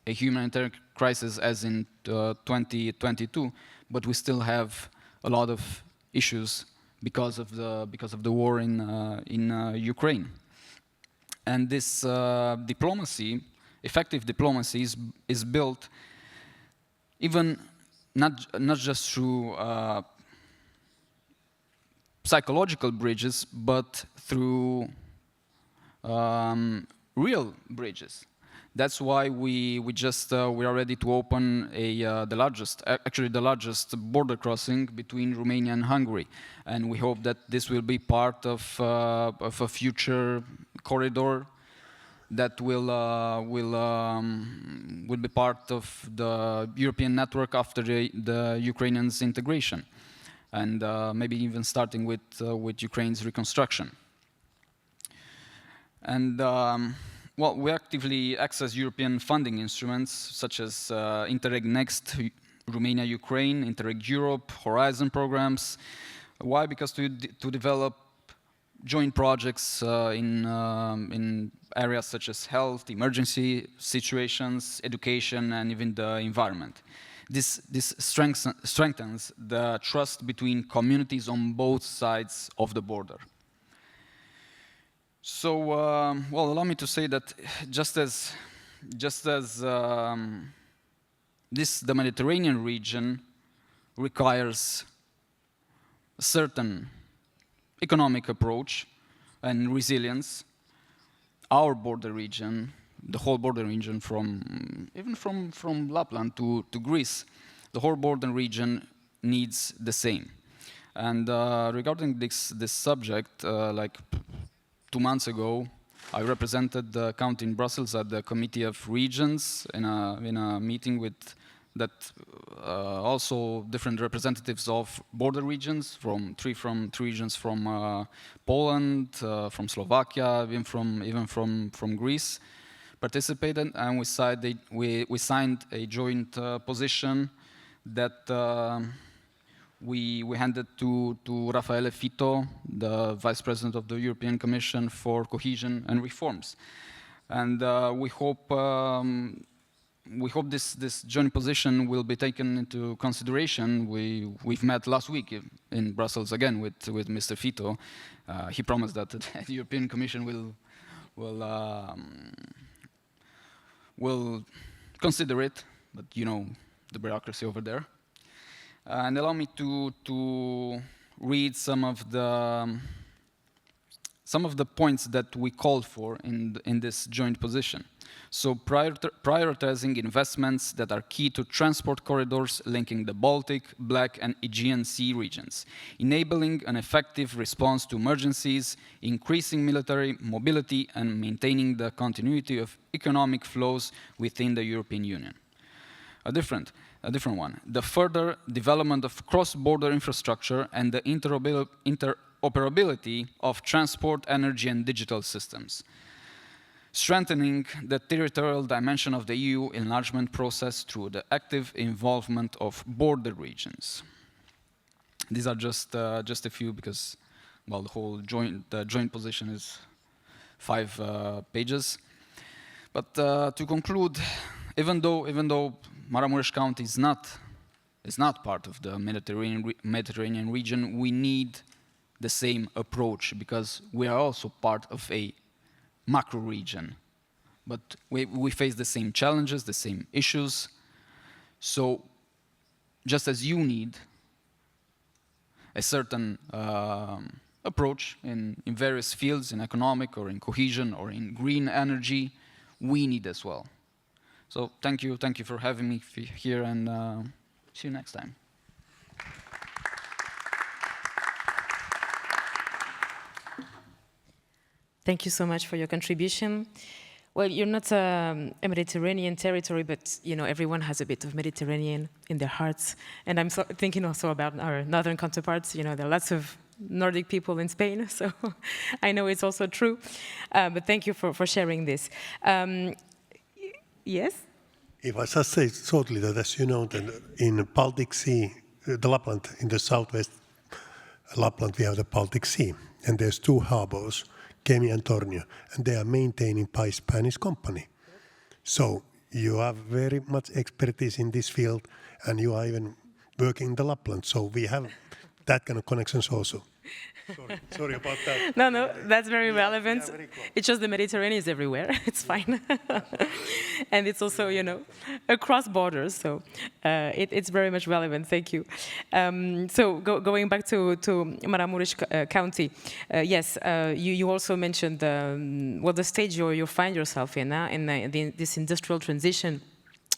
a humanitarian crisis as in 2022, but we still have a lot of issues because of the war in Ukraine. And this diplomacy, effective diplomacy, is built even not just through psychological bridges, but through real bridges. That's why we are ready to open the largest border crossing between Romania and Hungary, and we hope that this will be part of a future corridor that will be part of the European network after the Ukrainians' integration, and maybe even starting with Ukraine's reconstruction. And well, we actively access European funding instruments such as Interreg Next, Romania-Ukraine, Interreg Europe, Horizon programs. Why? Because to develop joint projects in areas such as health, emergency situations, education, and even the environment. This strengthens the trust between communities on both sides of the border. So, well, allow me to say that just as the Mediterranean region requires a certain economic approach and resilience, our border region, the whole border region even from Lapland to Greece, the whole border region needs the same. And regarding this subject, like 2 months ago, I represented the county in Brussels at the Committee of Regions in a meeting with also different representatives of border regions, three regions from Poland, from Slovakia, even from Greece, participated, and we signed a joint position that we handed to Raffaele Fitto, the Vice President of the European Commission for Cohesion and Reforms. And we hope this joint position will be taken into consideration. We've met last week in Brussels again with Mr. Fitto. He promised that the European Commission will consider it, but you know the bureaucracy over there. And allow me to read some of the points that we called for in this joint position. So prioritizing investments that are key to transport corridors linking the Baltic, Black and Aegean Sea regions, enabling an effective response to emergencies, increasing military mobility and maintaining the continuity of economic flows within the European Union. A different one, the further development of cross-border infrastructure and the interoperability of transport, energy and digital systems. Strengthening the territorial dimension of the EU enlargement process through the active involvement of border regions. These are just a few because, well, the whole joint position is 5 pages. But to conclude, even though Maramuresh County is not part of the Mediterranean region, we need the same approach because we are also part of a macro region. But we face the same challenges, the same issues. So just as you need a certain approach in various fields, in economic or in cohesion or in green energy, we need as well. So thank you for having me here, and see you next time. Thank you so much for your contribution. Well, you're not a Mediterranean territory, but everyone has a bit of Mediterranean in their hearts. And I'm thinking also about our northern counterparts. There are lots of Nordic people in Spain, so I know it's also true. But thank you for sharing this. Yes? If I just say shortly that, as you know, that in the Baltic Sea, the Lapland, in the southwest Lapland, we have the Baltic Sea, and there's 2 harbors, Kemi and Tornio, and they are maintained by a Spanish company. So you have very much expertise in this field, and you are even working in the Lapland. So we have that kind of connections also. Sorry about that. No, that's very relevant. Very it's just the Mediterranean is everywhere. It's fine. And it's also, across borders. So it's very much relevant. Thank you. So going back to Maramuresh County, yes, you also mentioned the stage you find yourself in this industrial transition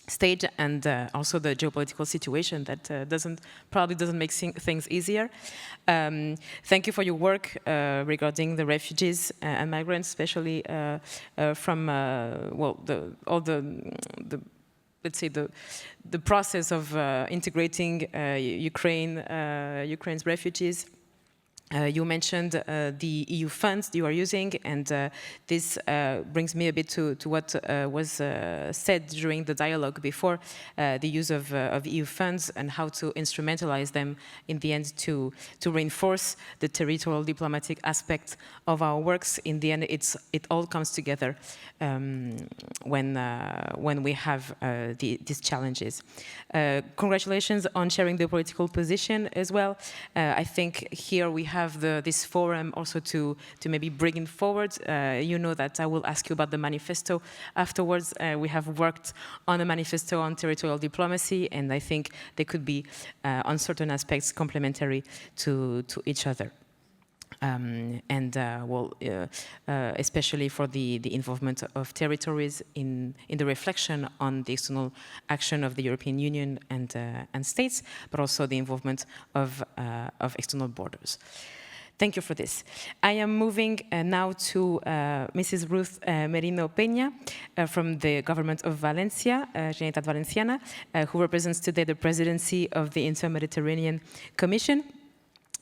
stage, and also the geopolitical situation that probably doesn't make things easier. Thank you for your work regarding the refugees and migrants, especially from let's say the process of integrating Ukraine's refugees. You mentioned the EU funds you are using, and this brings me a bit to what was said during the dialogue before, the use of EU funds and how to instrumentalize them in the end to reinforce the territorial diplomatic aspect of our works. In the end, it all comes together when we have these challenges. Congratulations on sharing the political position as well. I think here we have this forum also to maybe bring it forward. You know that I will ask you about the manifesto afterwards. We have worked on a manifesto on territorial diplomacy, and I think they could be, on certain aspects, complementary to each other. Especially for the involvement of territories in the reflection on the external action of the European Union and states, but also the involvement of external borders. Thank you for this. I am moving now to Mrs. Ruth Merino Peña from the government of Valencia, Generalitat Valenciana, who represents today the presidency of the Inter-Mediterranean Commission.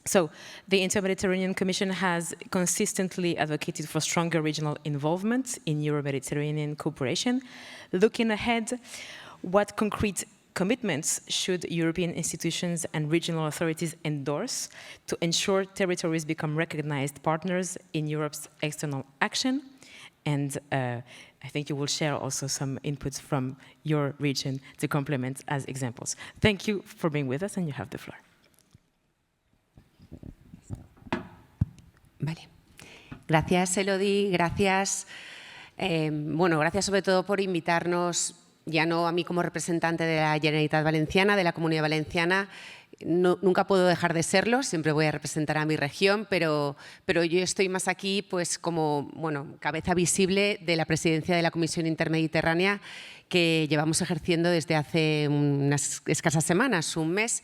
So, the Inter-Mediterranean Commission has consistently advocated for stronger regional involvement in Euro-Mediterranean cooperation. Looking ahead, what concrete commitments should European institutions and regional authorities endorse to ensure territories become recognized partners in Europe's external action? And I think you will share also some inputs from your region to complement as examples. Thank you for being with us, and you have the floor. Vale. Gracias, Elodie. Gracias. Gracias sobre todo por invitarnos, ya no a mí como representante de la Generalitat Valenciana, de la Comunidad Valenciana. Nunca puedo dejar de serlo, siempre voy a representar a mi región, pero yo estoy más aquí pues como cabeza visible de la presidencia de la Comisión Intermediterránea que llevamos ejerciendo desde hace unas escasas semanas, un mes.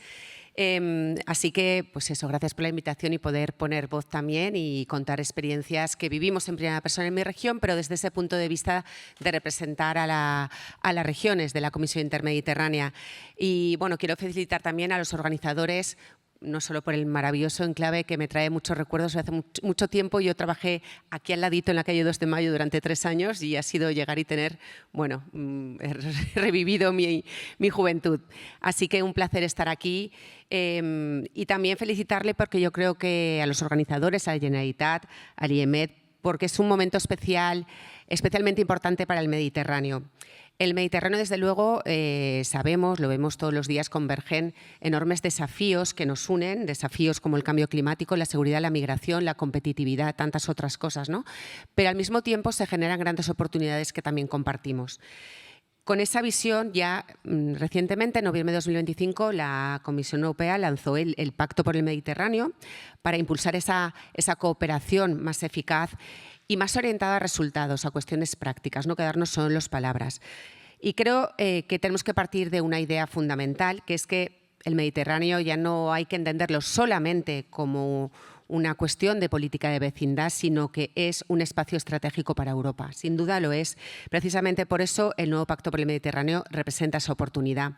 Así que, pues eso, gracias por la invitación y poder poner voz también y contar experiencias que vivimos en primera persona en mi región, pero desde ese punto de vista de representar a las regiones de la Comisión Intermediterránea. Y bueno, quiero felicitar también a los organizadores, no solo por el maravilloso enclave que me trae muchos recuerdos. Hace mucho tiempo yo trabajé aquí al ladito en la calle 2 de Mayo durante 3 años y ha sido llegar y tener, he revivido mi juventud. Así que un placer estar aquí y también felicitarle porque yo creo que a los organizadores, a la Generalitat, al IEMED, porque es un momento especialmente importante para el Mediterráneo. El Mediterráneo, desde luego, sabemos, lo vemos todos los días, convergen enormes desafíos que nos unen, desafíos como el cambio climático, la seguridad, la migración, la competitividad, tantas otras cosas, ¿no? Pero al mismo tiempo se generan grandes oportunidades que también compartimos. Con esa visión, ya recientemente, en noviembre de 2025, la Comisión Europea lanzó el Pacto por el Mediterráneo para impulsar esa cooperación más eficaz y más orientada a resultados, a cuestiones prácticas, no quedarnos solo en las palabras. Y creo que tenemos que partir de una idea fundamental, que es que el Mediterráneo ya no hay que entenderlo solamente como una cuestión de política de vecindad, sino que es un espacio estratégico para Europa. Sin duda lo es. Precisamente por eso el nuevo Pacto por el Mediterráneo representa esa oportunidad.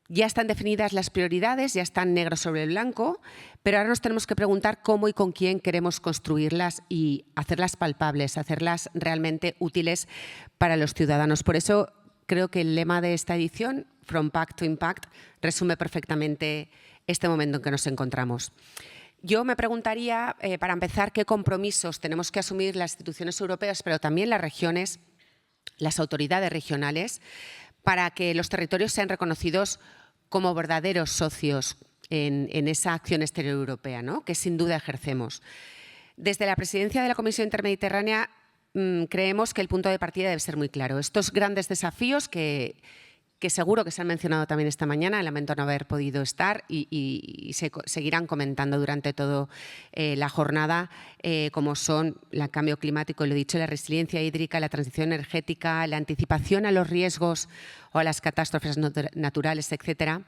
Ya están definidas las prioridades, ya están negro sobre blanco, pero ahora nos tenemos que preguntar cómo y con quién queremos construirlas y hacerlas palpables, hacerlas realmente útiles para los ciudadanos. Por eso creo que el lema de esta edición, From Pact to Impact, resume perfectamente este momento en que nos encontramos. Yo me preguntaría, para empezar, qué compromisos tenemos que asumir las instituciones europeas, pero también las regiones, las autoridades regionales, para que los territorios sean reconocidos como verdaderos socios en esa acción exterior europea, ¿no?, que sin duda ejercemos. Desde la presidencia de la Comisión Intermediterránea creemos que el punto de partida debe ser muy claro. Estos grandes desafíos que seguro que se han mencionado también esta mañana, lamento no haber podido estar y se seguirán comentando durante toda la jornada, como son el cambio climático, lo he dicho, la resiliencia hídrica, la transición energética, la anticipación a los riesgos o a las catástrofes naturales, etcétera.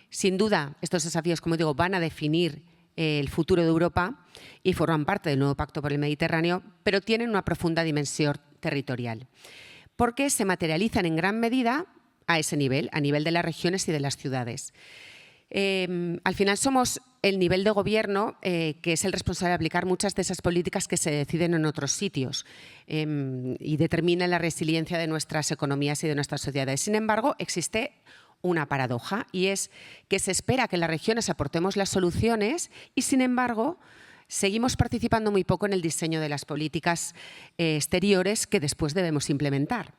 Sin duda, estos desafíos, como digo, van a definir el futuro de Europa y forman parte del nuevo Pacto por el Mediterráneo, pero tienen una profunda dimensión territorial, porque se materializan en gran medida a ese nivel, a nivel de las regiones y de las ciudades. Al final somos el nivel de gobierno que es el responsable de aplicar muchas de esas políticas que se deciden en otros sitios y determinan la resiliencia de nuestras economías y de nuestras sociedades. Sin embargo, existe una paradoja y es que se espera que las regiones aportemos las soluciones y, sin embargo, seguimos participando muy poco en el diseño de las políticas exteriores que después debemos implementar.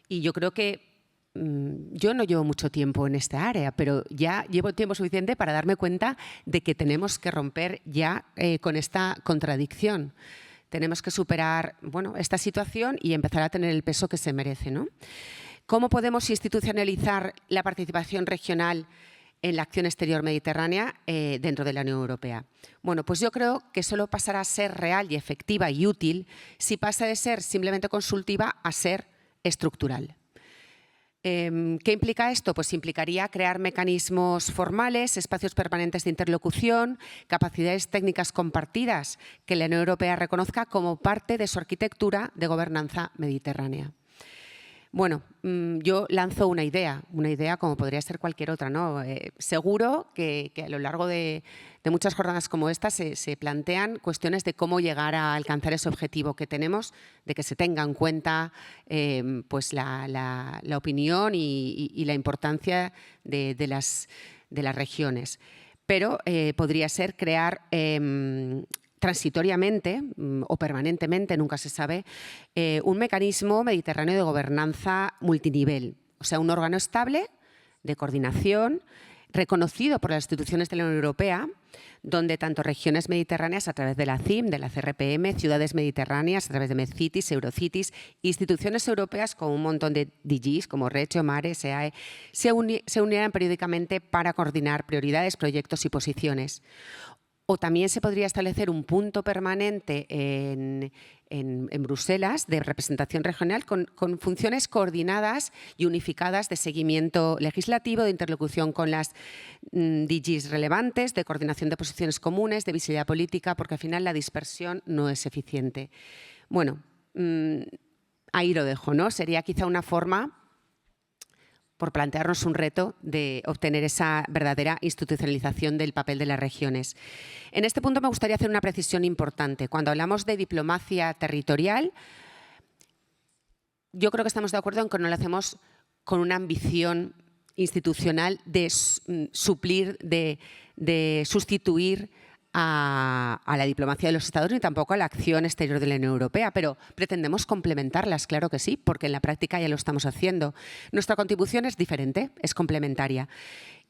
Y yo creo que yo no llevo mucho tiempo en esta área, pero ya llevo tiempo suficiente para darme cuenta de que tenemos que romper ya con esta contradicción. Tenemos que superar, bueno, esta situación y empezar a tener el peso que se merece, ¿no? ¿Cómo podemos institucionalizar la participación regional en la acción exterior mediterránea dentro de la Unión Europea? Bueno, pues yo creo que solo pasará a ser real y efectiva y útil si pasa de ser simplemente consultiva a ser estructural. ¿Qué implica esto? Pues implicaría crear mecanismos formales, espacios permanentes de interlocución, capacidades técnicas compartidas que la Unión Europea reconozca como parte de su arquitectura de gobernanza mediterránea. Bueno, yo lanzo una idea como podría ser cualquier otra, ¿no? Seguro que a lo largo de muchas jornadas como esta se plantean cuestiones de cómo llegar a alcanzar ese objetivo que tenemos, de que se tenga en cuenta pues la opinión y la importancia de las regiones. Pero podría ser crear transitoriamente o permanentemente, nunca se sabe, un mecanismo mediterráneo de gobernanza multinivel, o sea, un órgano estable de coordinación reconocido por las instituciones de la Unión Europea, donde tanto regiones mediterráneas a través de la CIM, de la CRPM, ciudades mediterráneas a través de MedCities, Eurocities, instituciones europeas con un montón de DGs como Regio, Mare, SEAE, se unieran periódicamente para coordinar prioridades, proyectos y posiciones. O también se podría establecer un punto permanente en Bruselas de representación regional con funciones coordinadas y unificadas de seguimiento legislativo, de interlocución con las DGs relevantes, de coordinación de posiciones comunes, de visibilidad política, porque al final la dispersión no es eficiente. Bueno, ahí lo dejo, ¿no? Sería quizá una forma por plantearnos un reto de obtener esa verdadera institucionalización del papel de las regiones. En este punto me gustaría hacer una precisión importante. Cuando hablamos de diplomacia territorial, yo creo que estamos de acuerdo en que no lo hacemos con una ambición institucional de suplir, de sustituir a la diplomacia de los Estados ni tampoco a la acción exterior de la Unión Europea, pero pretendemos complementarlas, claro que sí, porque en la práctica ya lo estamos haciendo. Nuestra contribución es diferente, es complementaria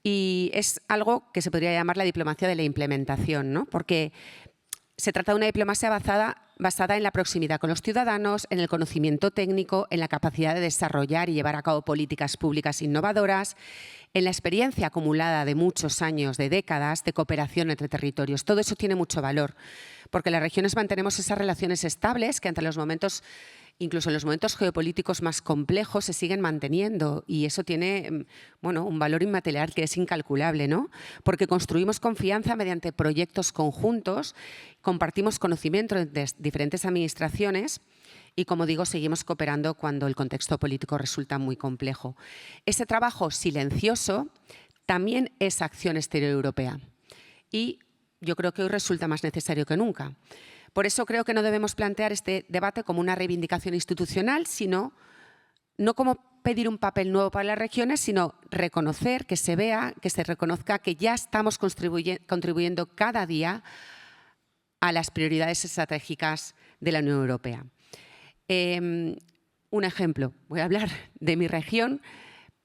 y es algo que se podría llamar la diplomacia de la implementación, ¿no? Porque se trata de una diplomacia basada en la proximidad con los ciudadanos, en el conocimiento técnico, en la capacidad de desarrollar y llevar a cabo políticas públicas innovadoras, en la experiencia acumulada de muchos años, de décadas, de cooperación entre territorios. Todo eso tiene mucho valor, porque las regiones mantenemos esas relaciones estables que ante los momentos incluso en los momentos geopolíticos más complejos, se siguen manteniendo y eso tiene un valor inmaterial que es incalculable, ¿no? Porque construimos confianza mediante proyectos conjuntos, compartimos conocimiento entre diferentes administraciones y, como digo, seguimos cooperando cuando el contexto político resulta muy complejo. Ese trabajo silencioso también es acción exterior europea y yo creo que hoy resulta más necesario que nunca. Por eso creo que no debemos plantear este debate como una reivindicación institucional, sino no como pedir un papel nuevo para las regiones, sino reconocer, que se vea, que se reconozca que ya estamos contribuyendo cada día a las prioridades estratégicas de la Unión Europea. Un ejemplo, voy a hablar de mi región,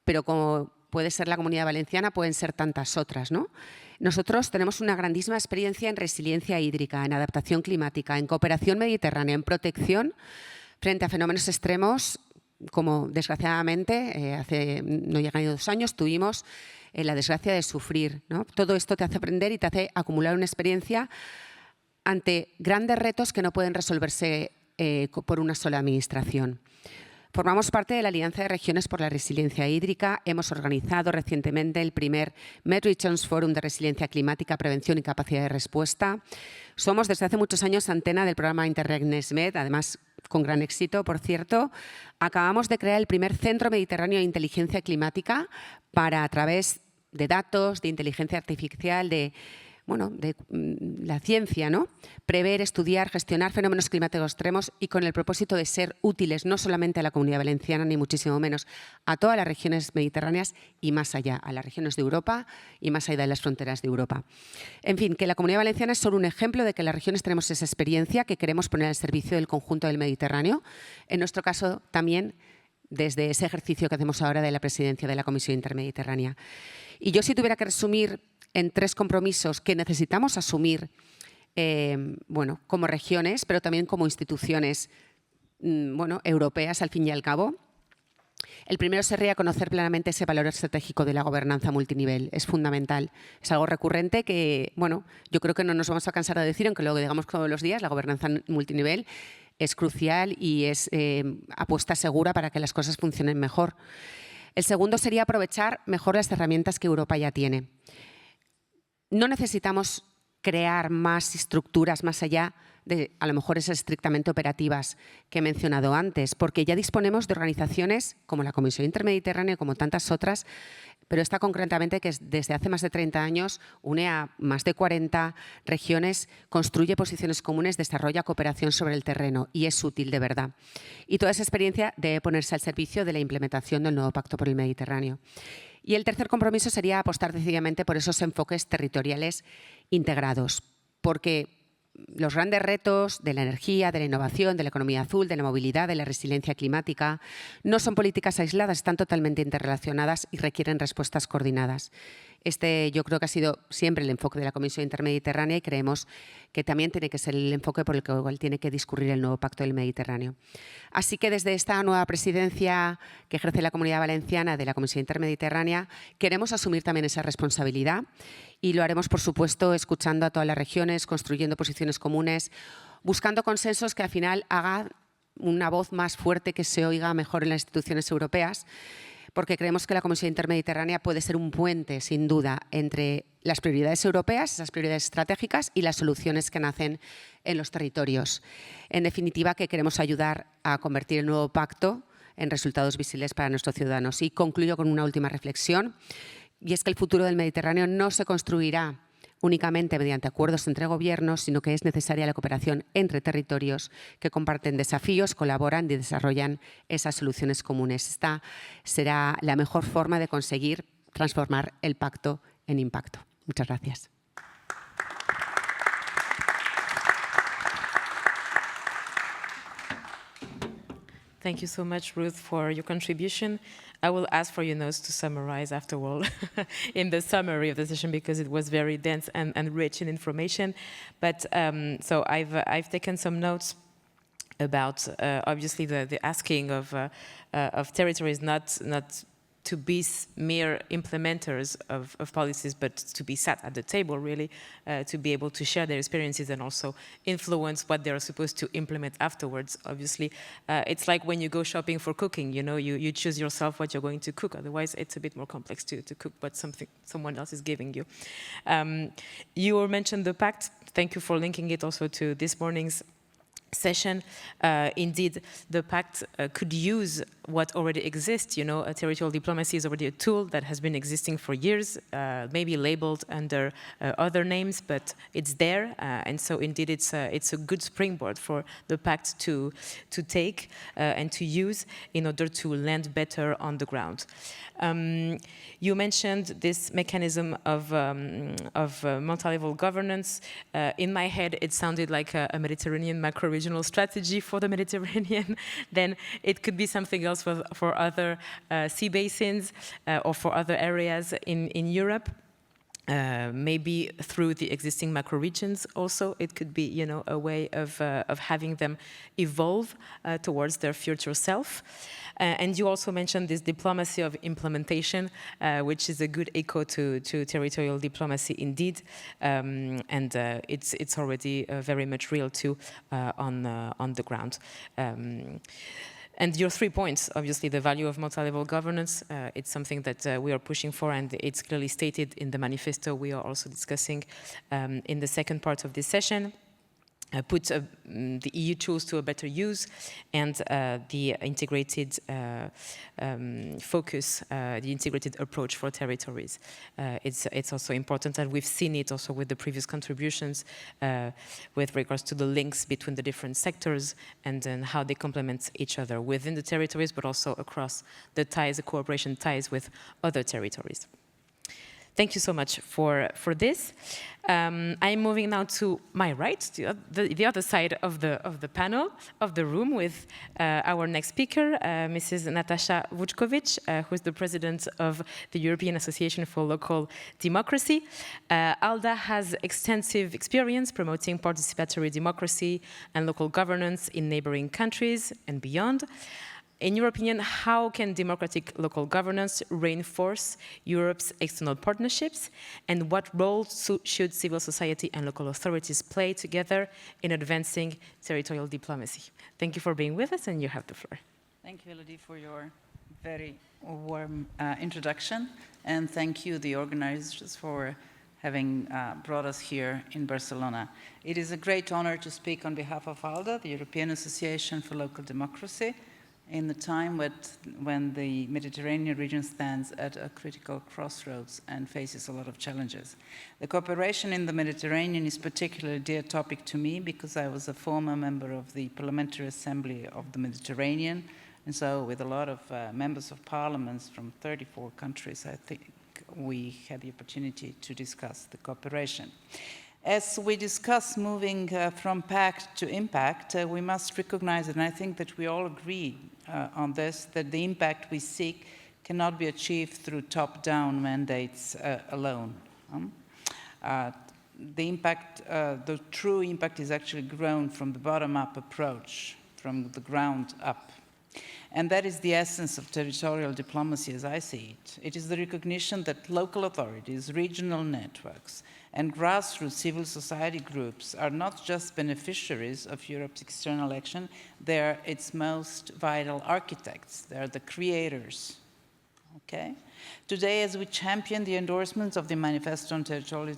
pero como puede ser la Comunidad Valenciana, pueden ser tantas otras, ¿no? Nosotros tenemos una grandísima experiencia en resiliencia hídrica, en adaptación climática, en cooperación mediterránea, en protección frente a fenómenos extremos, como desgraciadamente hace no llegan ni 2 años tuvimos la desgracia de sufrir, ¿no? Todo esto te hace aprender y te hace acumular una experiencia ante grandes retos que no pueden resolverse por una sola administración. Formamos parte de la Alianza de Regiones por la Resiliencia Hídrica. Hemos organizado recientemente el primer MedRegions Forum de Resiliencia Climática, Prevención y Capacidad de Respuesta. Somos desde hace muchos años antena del programa Interreg-Med, además con gran éxito, por cierto. Acabamos de crear el primer Centro Mediterráneo de Inteligencia Climática para, a través de datos, de inteligencia artificial, de la ciencia, ¿no? Prever, estudiar, gestionar fenómenos climáticos extremos y con el propósito de ser útiles no solamente a la Comunidad Valenciana, ni muchísimo menos a todas las regiones mediterráneas y más allá, a las regiones de Europa y más allá de las fronteras de Europa. En fin, que la Comunidad Valenciana es solo un ejemplo de que las regiones tenemos esa experiencia que queremos poner al servicio del conjunto del Mediterráneo. En nuestro caso, también desde ese ejercicio que hacemos ahora de la presidencia de la Comisión Intermediterránea. Y yo, si tuviera que resumir en 3 compromisos que necesitamos asumir como regiones, pero también como instituciones europeas, al fin y al cabo. El primero sería conocer plenamente ese valor estratégico de la gobernanza multinivel. Es fundamental. Es algo recurrente que, yo creo que no nos vamos a cansar de decir, aunque lo digamos todos los días, la gobernanza multinivel es crucial y es apuesta segura para que las cosas funcionen mejor. El segundo sería aprovechar mejor las herramientas que Europa ya tiene. No necesitamos crear más estructuras más allá de, a lo mejor, esas estrictamente operativas que he mencionado antes, porque ya disponemos de organizaciones como la Comisión Intermediterránea, como tantas otras, pero esta concretamente, que desde hace más de 30 años une a más de 40 regiones, construye posiciones comunes, desarrolla cooperación sobre el terreno y es útil de verdad. Y toda esa experiencia debe ponerse al servicio de la implementación del nuevo Pacto por el Mediterráneo. Y el tercer compromiso sería apostar decididamente por esos enfoques territoriales integrados, porque los grandes retos de la energía, de la innovación, de la economía azul, de la movilidad, de la resiliencia climática, no son políticas aisladas, están totalmente interrelacionadas y requieren respuestas coordinadas. Este yo creo que ha sido siempre el enfoque de la Comisión Intermediterránea y creemos que también tiene que ser el enfoque por el que tiene que discurrir el nuevo Pacto del Mediterráneo. Así que desde esta nueva presidencia que ejerce la Comunidad Valenciana de la Comisión Intermediterránea queremos asumir también esa responsabilidad y lo haremos, por supuesto, escuchando a todas las regiones, construyendo posiciones comunes, buscando consensos que al final hagan una voz más fuerte, que se oiga mejor en las instituciones europeas, porque creemos que la Comisión Intermediterránea puede ser un puente, sin duda, entre las prioridades europeas, esas prioridades estratégicas, y las soluciones que nacen en los territorios. En definitiva, que queremos ayudar a convertir el nuevo pacto en resultados visibles para nuestros ciudadanos. Y concluyo con una última reflexión, y es que el futuro del Mediterráneo no se construirá únicamente mediante acuerdos entre gobiernos, sino que es necesaria la cooperación entre territorios que comparten desafíos, colaboran y desarrollan esas soluciones comunes. Esta será la mejor forma de conseguir transformar el pacto en impacto. Muchas gracias. Thank you so much, Ruth, for your contribution. I will ask for your notes to summarize afterward in the summary of the session because it was very dense and rich in information. But so I've taken some notes about obviously the asking of territories not to be mere implementers of policies, but to be sat at the table, really, to be able to share their experiences and also influence what they're supposed to implement afterwards. Obviously, it's like when you go shopping for cooking, you know, you choose yourself what you're going to cook. Otherwise, it's a bit more complex to cook what someone else is giving you. You mentioned the pact. Thank you for linking it also to this morning's session. Indeed, the pact could use what already exists. You know, territorial diplomacy is already a tool that has been existing for years, maybe labeled under other names, but it's there. And so indeed, it's a good springboard for the pact to take and to use in order to land better on the ground. You mentioned this mechanism of multi-level governance. In my head, it sounded like a Mediterranean macro-regional strategy for the Mediterranean. Then it could be something else for other sea basins or for other areas in Europe. Maybe through the existing macro regions also, it could be, you know, a way of having them evolve towards their future self. And you also mentioned this diplomacy of implementation, which is a good echo to territorial diplomacy indeed, and it's already very much real too on the ground. And your 3 points, obviously, the value of multi-level governance, it's something that we are pushing for, and it's clearly stated in the manifesto we are also discussing in the second part of this session. Put the EU tools to a better use, and the integrated focus, the integrated approach for territories. It's also important, and we've seen it also with the previous contributions with regards to the links between the different sectors and then how they complement each other within the territories, but also across the ties, the cooperation ties with other territories. Thank you so much for this. I'm moving now to my right, the other side of the panel, of the room, with our next speaker, Mrs. Natasha Vučković, who is the president of the European Association for Local Democracy. ALDA has extensive experience promoting participatory democracy and local governance in neighboring countries and beyond. In your opinion, how can democratic local governance reinforce Europe's external partnerships, and what role should civil society and local authorities play together in advancing territorial diplomacy? Thank you for being with us, and you have the floor. Thank you, Elodie, for your very warm introduction, and thank you, the organizers, for having brought us here in Barcelona. It is a great honor to speak on behalf of ALDA, the European Association for Local Democracy, in the time when the Mediterranean region stands at a critical crossroads and faces a lot of challenges. The cooperation in the Mediterranean is particularly a dear topic to me because I was a former member of the Parliamentary Assembly of the Mediterranean, and so with a lot of members of parliaments from 34 countries, I think we had the opportunity to discuss the cooperation. As we discuss moving from pact to impact, we must recognize, and I think that we all agree on this, that the impact we seek cannot be achieved through top-down mandates alone. The true impact is actually grown from the bottom-up approach, from the ground up. And that is the essence of territorial diplomacy as I see it. It is the recognition that local authorities, regional networks, and grassroots civil society groups are not just beneficiaries of Europe's external action, they are its most vital architects. They are the creators. Okay? Today, as we champion the endorsements of the Manifesto on Territorial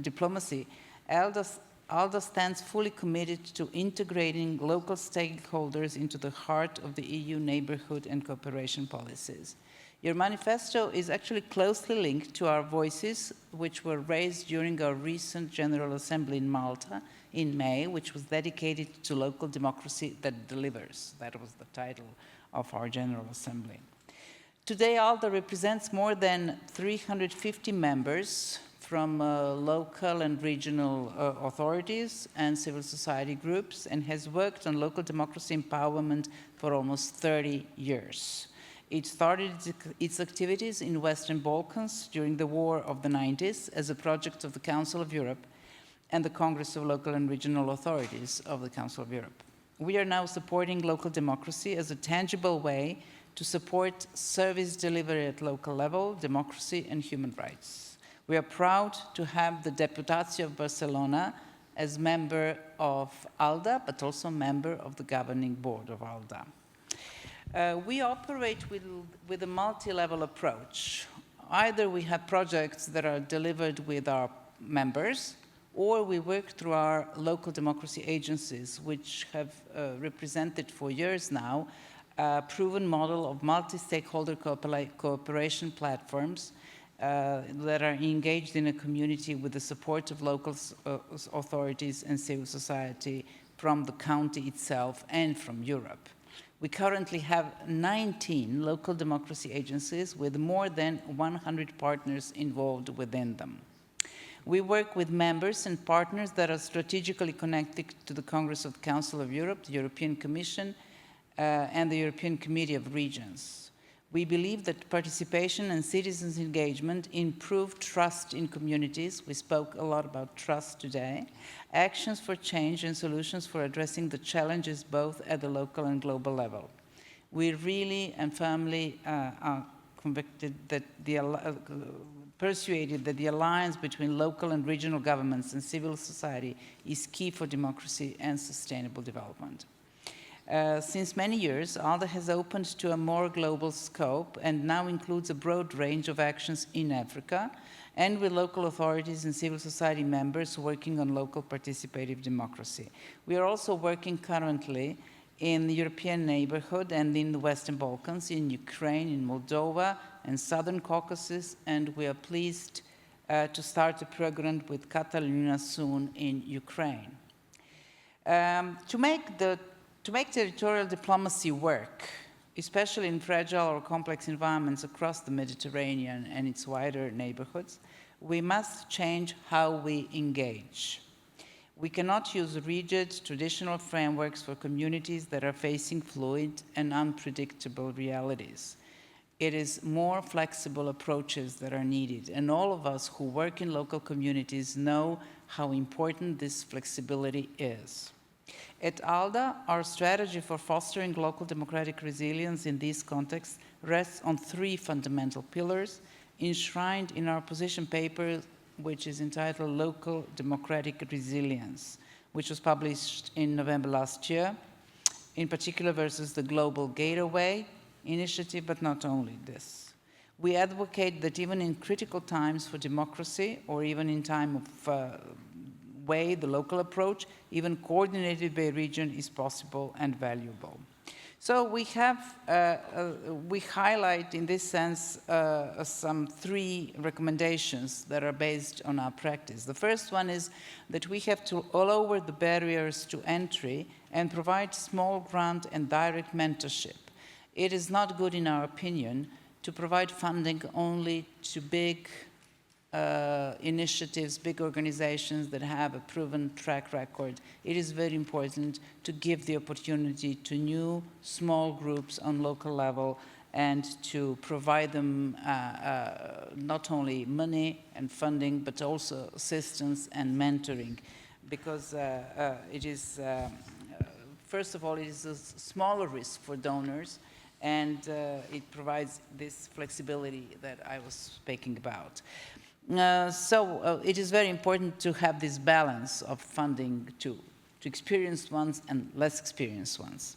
Diplomacy, ALDA stands fully committed to integrating local stakeholders into the heart of the EU neighborhood and cooperation policies. Your manifesto is actually closely linked to our voices, which were raised during our recent General Assembly in Malta in May, which was dedicated to local democracy that delivers. That was the title of our General Assembly. Today, ALDA represents more than 350 members from local and regional authorities and civil society groups, and has worked on local democracy empowerment for almost 30 years. It started its activities in Western Balkans during the war of the 90s as a project of the Council of Europe and the Congress of Local and Regional Authorities of the Council of Europe. We are now supporting local democracy as a tangible way to support service delivery at local level, democracy and human rights. We are proud to have the Diplomacia of Barcelona as member of ALDA, but also member of the governing board of ALDA. We operate with a multi-level approach. Either we have projects that are delivered with our members, or we work through our local democracy agencies, which have represented for years now a proven model of multi-stakeholder cooperation platforms that are engaged in a community with the support of local authorities and civil society from the county itself and from Europe. We currently have 19 local democracy agencies with more than 100 partners involved within them. We work with members and partners that are strategically connected to the Congress of the Council of Europe, the European Commission, and the European Committee of Regions. We believe that participation and citizens' engagement improve trust in communities. We spoke a lot about trust today. Actions for change and solutions for addressing the challenges both at the local and global level. We really and firmly are convicted that persuaded that the alliance between local and regional governments and civil society is key for democracy and sustainable development. Since many years, ALDA has opened to a more global scope and now includes a broad range of actions in Africa and with local authorities and civil society members working on local participative democracy. We are also working currently in the European neighborhood and in the Western Balkans, in Ukraine, in Moldova, and Southern Caucasus, and we are pleased to start a program with Catalonia soon in Ukraine. To make territorial diplomacy work, especially in fragile or complex environments across the Mediterranean and its wider neighborhoods, we must change how we engage. We cannot use rigid, traditional frameworks for communities that are facing fluid and unpredictable realities. It is more flexible approaches that are needed, and all of us who work in local communities know how important this flexibility is. At ALDA, our strategy for fostering local democratic resilience in this context rests on three fundamental pillars enshrined in our position paper, which is entitled Local Democratic Resilience, which was published in November last year, in particular versus the Global Gateway initiative, but not only this. We advocate that even in critical times for democracy, or even in time of the local approach, even coordinated by region, is possible and valuable. So we highlight in this sense some three recommendations that are based on our practice. The first one is that we have to lower the barriers to entry and provide small grant and direct mentorship. It is not good, in our opinion, to provide funding only to big initiatives, big organizations that have a proven track record. It is very important to give the opportunity to new small groups on local level and to provide them not only money and funding, but also assistance and mentoring, because it is, first of all, it is a smaller risk for donors, and it provides this flexibility that I was speaking about. It is very important to have this balance of funding to experienced ones and less experienced ones.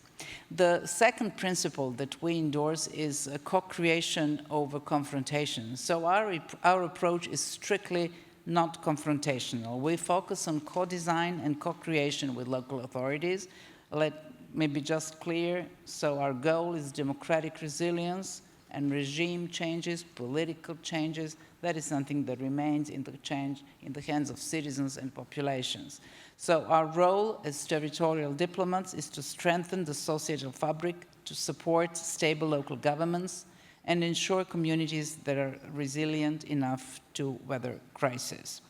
The second principle that we endorse is a co-creation over confrontation. So our approach is strictly not confrontational. We focus on co-design and co-creation with local authorities. Let me be just clear. So our goal is democratic resilience and regime changes, political changes. That is something that remains in the hands of citizens and populations. So our role as territorial diplomats is to strengthen the societal fabric, to support stable local governments, and ensure communities that are resilient enough to weather crises.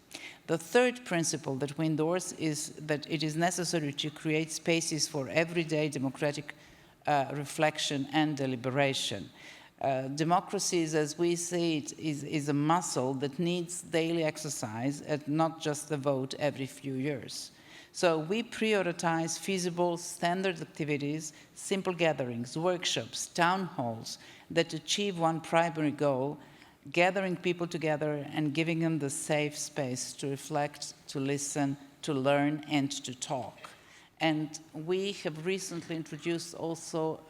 The third principle that we endorse is that it is necessary to create spaces for everyday democratic reflection and deliberation. Democracy, as we see it, is a muscle that needs daily exercise and not just a vote every few years. So we prioritize feasible standard activities, simple gatherings, workshops, town halls that achieve one primary goal, gathering people together and giving them the safe space to reflect, to listen, to learn, and to talk. And we have recently introduced also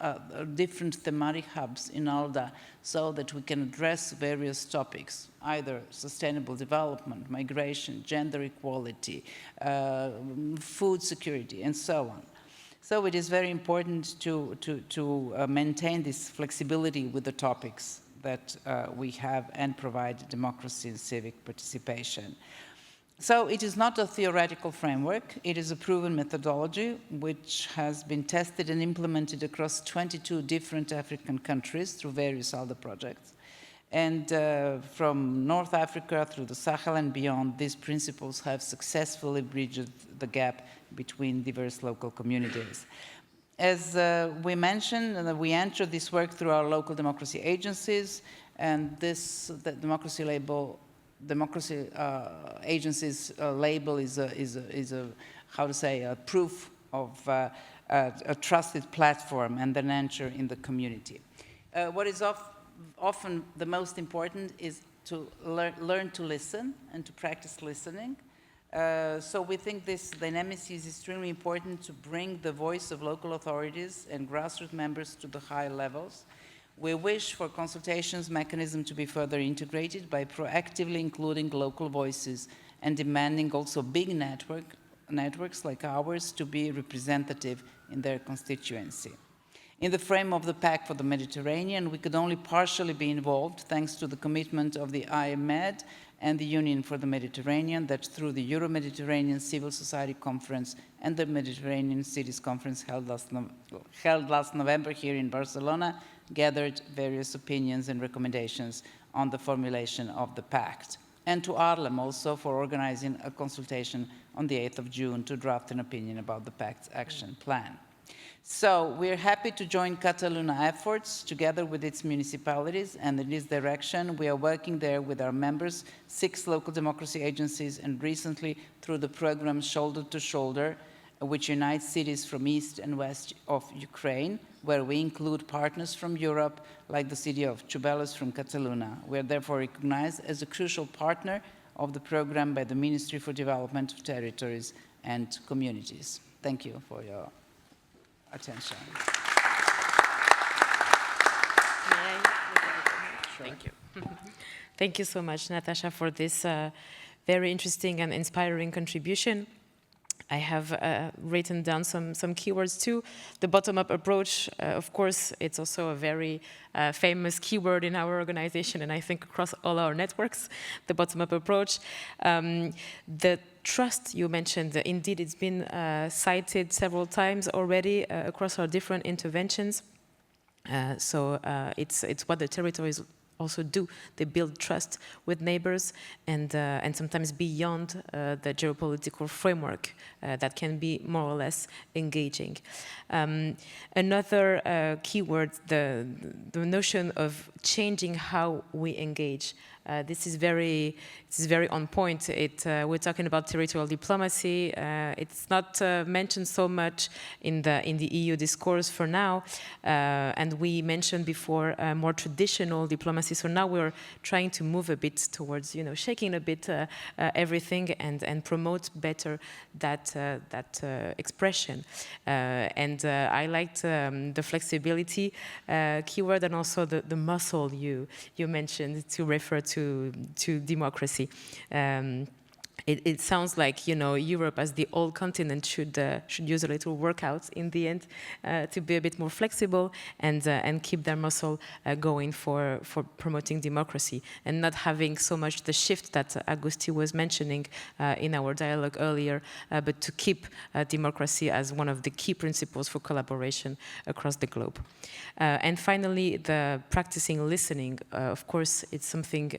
different thematic hubs in ALDA so that we can address various topics, either sustainable development, migration, gender equality, food security, and so on. So it is very important to maintain this flexibility with the topics that we have and provide democracy and civic participation. So it is not a theoretical framework, it is a proven methodology which has been tested and implemented across 22 different African countries through various ALDA projects. And from North Africa through the Sahel and beyond, these principles have successfully bridged the gap between diverse local communities. As we mentioned, we enter this work through our local democracy agencies, and the democracy agencies label is a how to say, a proof of a trusted platform and an anchor in the community. What is often the most important is to learn to listen and to practice listening. So we think this dynamic is extremely important to bring the voice of local authorities and grassroots members to the high levels. We wish for consultations mechanism to be further integrated by proactively including local voices and demanding also big networks like ours to be representative in their constituency. In the frame of the Pact for the Mediterranean, we could only partially be involved thanks to the commitment of the IMED and the Union for the Mediterranean that through the Euro-Mediterranean Civil Society Conference and the Mediterranean Cities Conference held last November here in Barcelona, gathered various opinions and recommendations on the formulation of the pact. And to Arlem also for organizing a consultation on the 8th of June to draft an opinion about the pact's action plan. So we're happy to join Cataluna efforts together with its municipalities, and in this direction we are working there with our members, 6 local democracy agencies, and recently through the program Shoulder to Shoulder, which unites cities from east and west of Ukraine, where we include partners from Europe, like the city of Ciubeles from Cataluna. We are therefore recognized as a crucial partner of the program by the Ministry for Development of Territories and Communities. Thank you for your attention. Thank you. Thank you so much, Natasha, for this very interesting and inspiring contribution. I have written down some keywords too. The bottom-up approach, of course, it's also a very famous keyword in our organization, and I think across all our networks, the bottom-up approach. The trust you mentioned, indeed, it's been cited several times already across our different interventions. So it's what the territories also do. They build trust with neighbors and sometimes beyond the geopolitical framework that can be more or less engaging. Another keyword, the notion of changing how we engage. This is very on point. We're talking about territorial diplomacy. It's not mentioned so much in the EU discourse for now, and we mentioned before more traditional diplomacy. So now we're trying to move a bit towards, shaking a bit everything and promote better that expression. And I liked the flexibility keyword and also the muscle you mentioned to refer to democracy. It sounds like Europe as the old continent should use a little workout in the end to be a bit more flexible and keep their muscle going for promoting democracy and not having so much the shift that Agustí was mentioning in our dialogue earlier, but to keep democracy as one of the key principles for collaboration across the globe. And finally, the practicing listening. Of course, it's something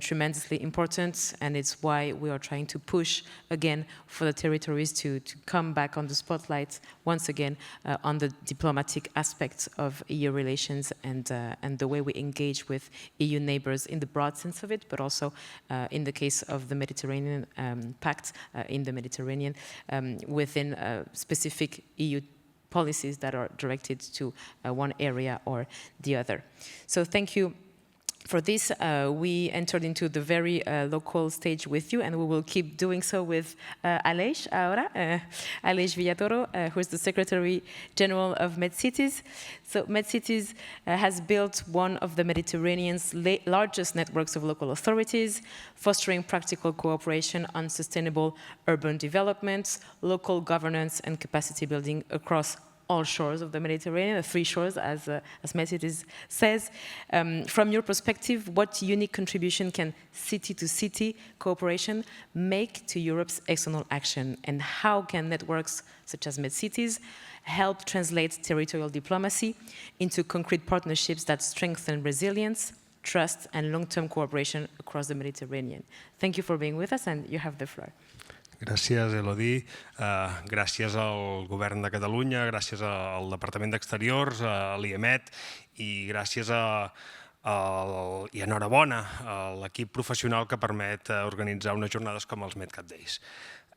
tremendously important, and it's why we are trying to push again for the territories to come back on the spotlight once again on the diplomatic aspects of EU relations and the way we engage with EU neighbors in the broad sense of it, but also in the case of the Mediterranean Pact in the Mediterranean within specific EU policies that are directed to one area or the other. So thank you for this. We entered into the very local stage with you, and we will keep doing so with Aleix ahora, Aleix Villatoro, who is the Secretary General of MedCities. So MedCities has built one of the Mediterranean's largest networks of local authorities, fostering practical cooperation on sustainable urban development, local governance, and capacity building across all shores of the Mediterranean, the three shores, as MedCities says. From your perspective, what unique contribution can city-to-city cooperation make to Europe's external action? And how can networks such as MedCities help translate territorial diplomacy into concrete partnerships that strengthen resilience, trust, and long-term cooperation across the Mediterranean? Thank you for being with us, and you have the floor. Gràcies, Elodie. Gràcies al Govern de Catalunya, gràcies al Departament d'Exteriors, a l'IEMET i gràcies i enhorabona a l'equip professional que permet organitzar unes jornades com els MedCat Days.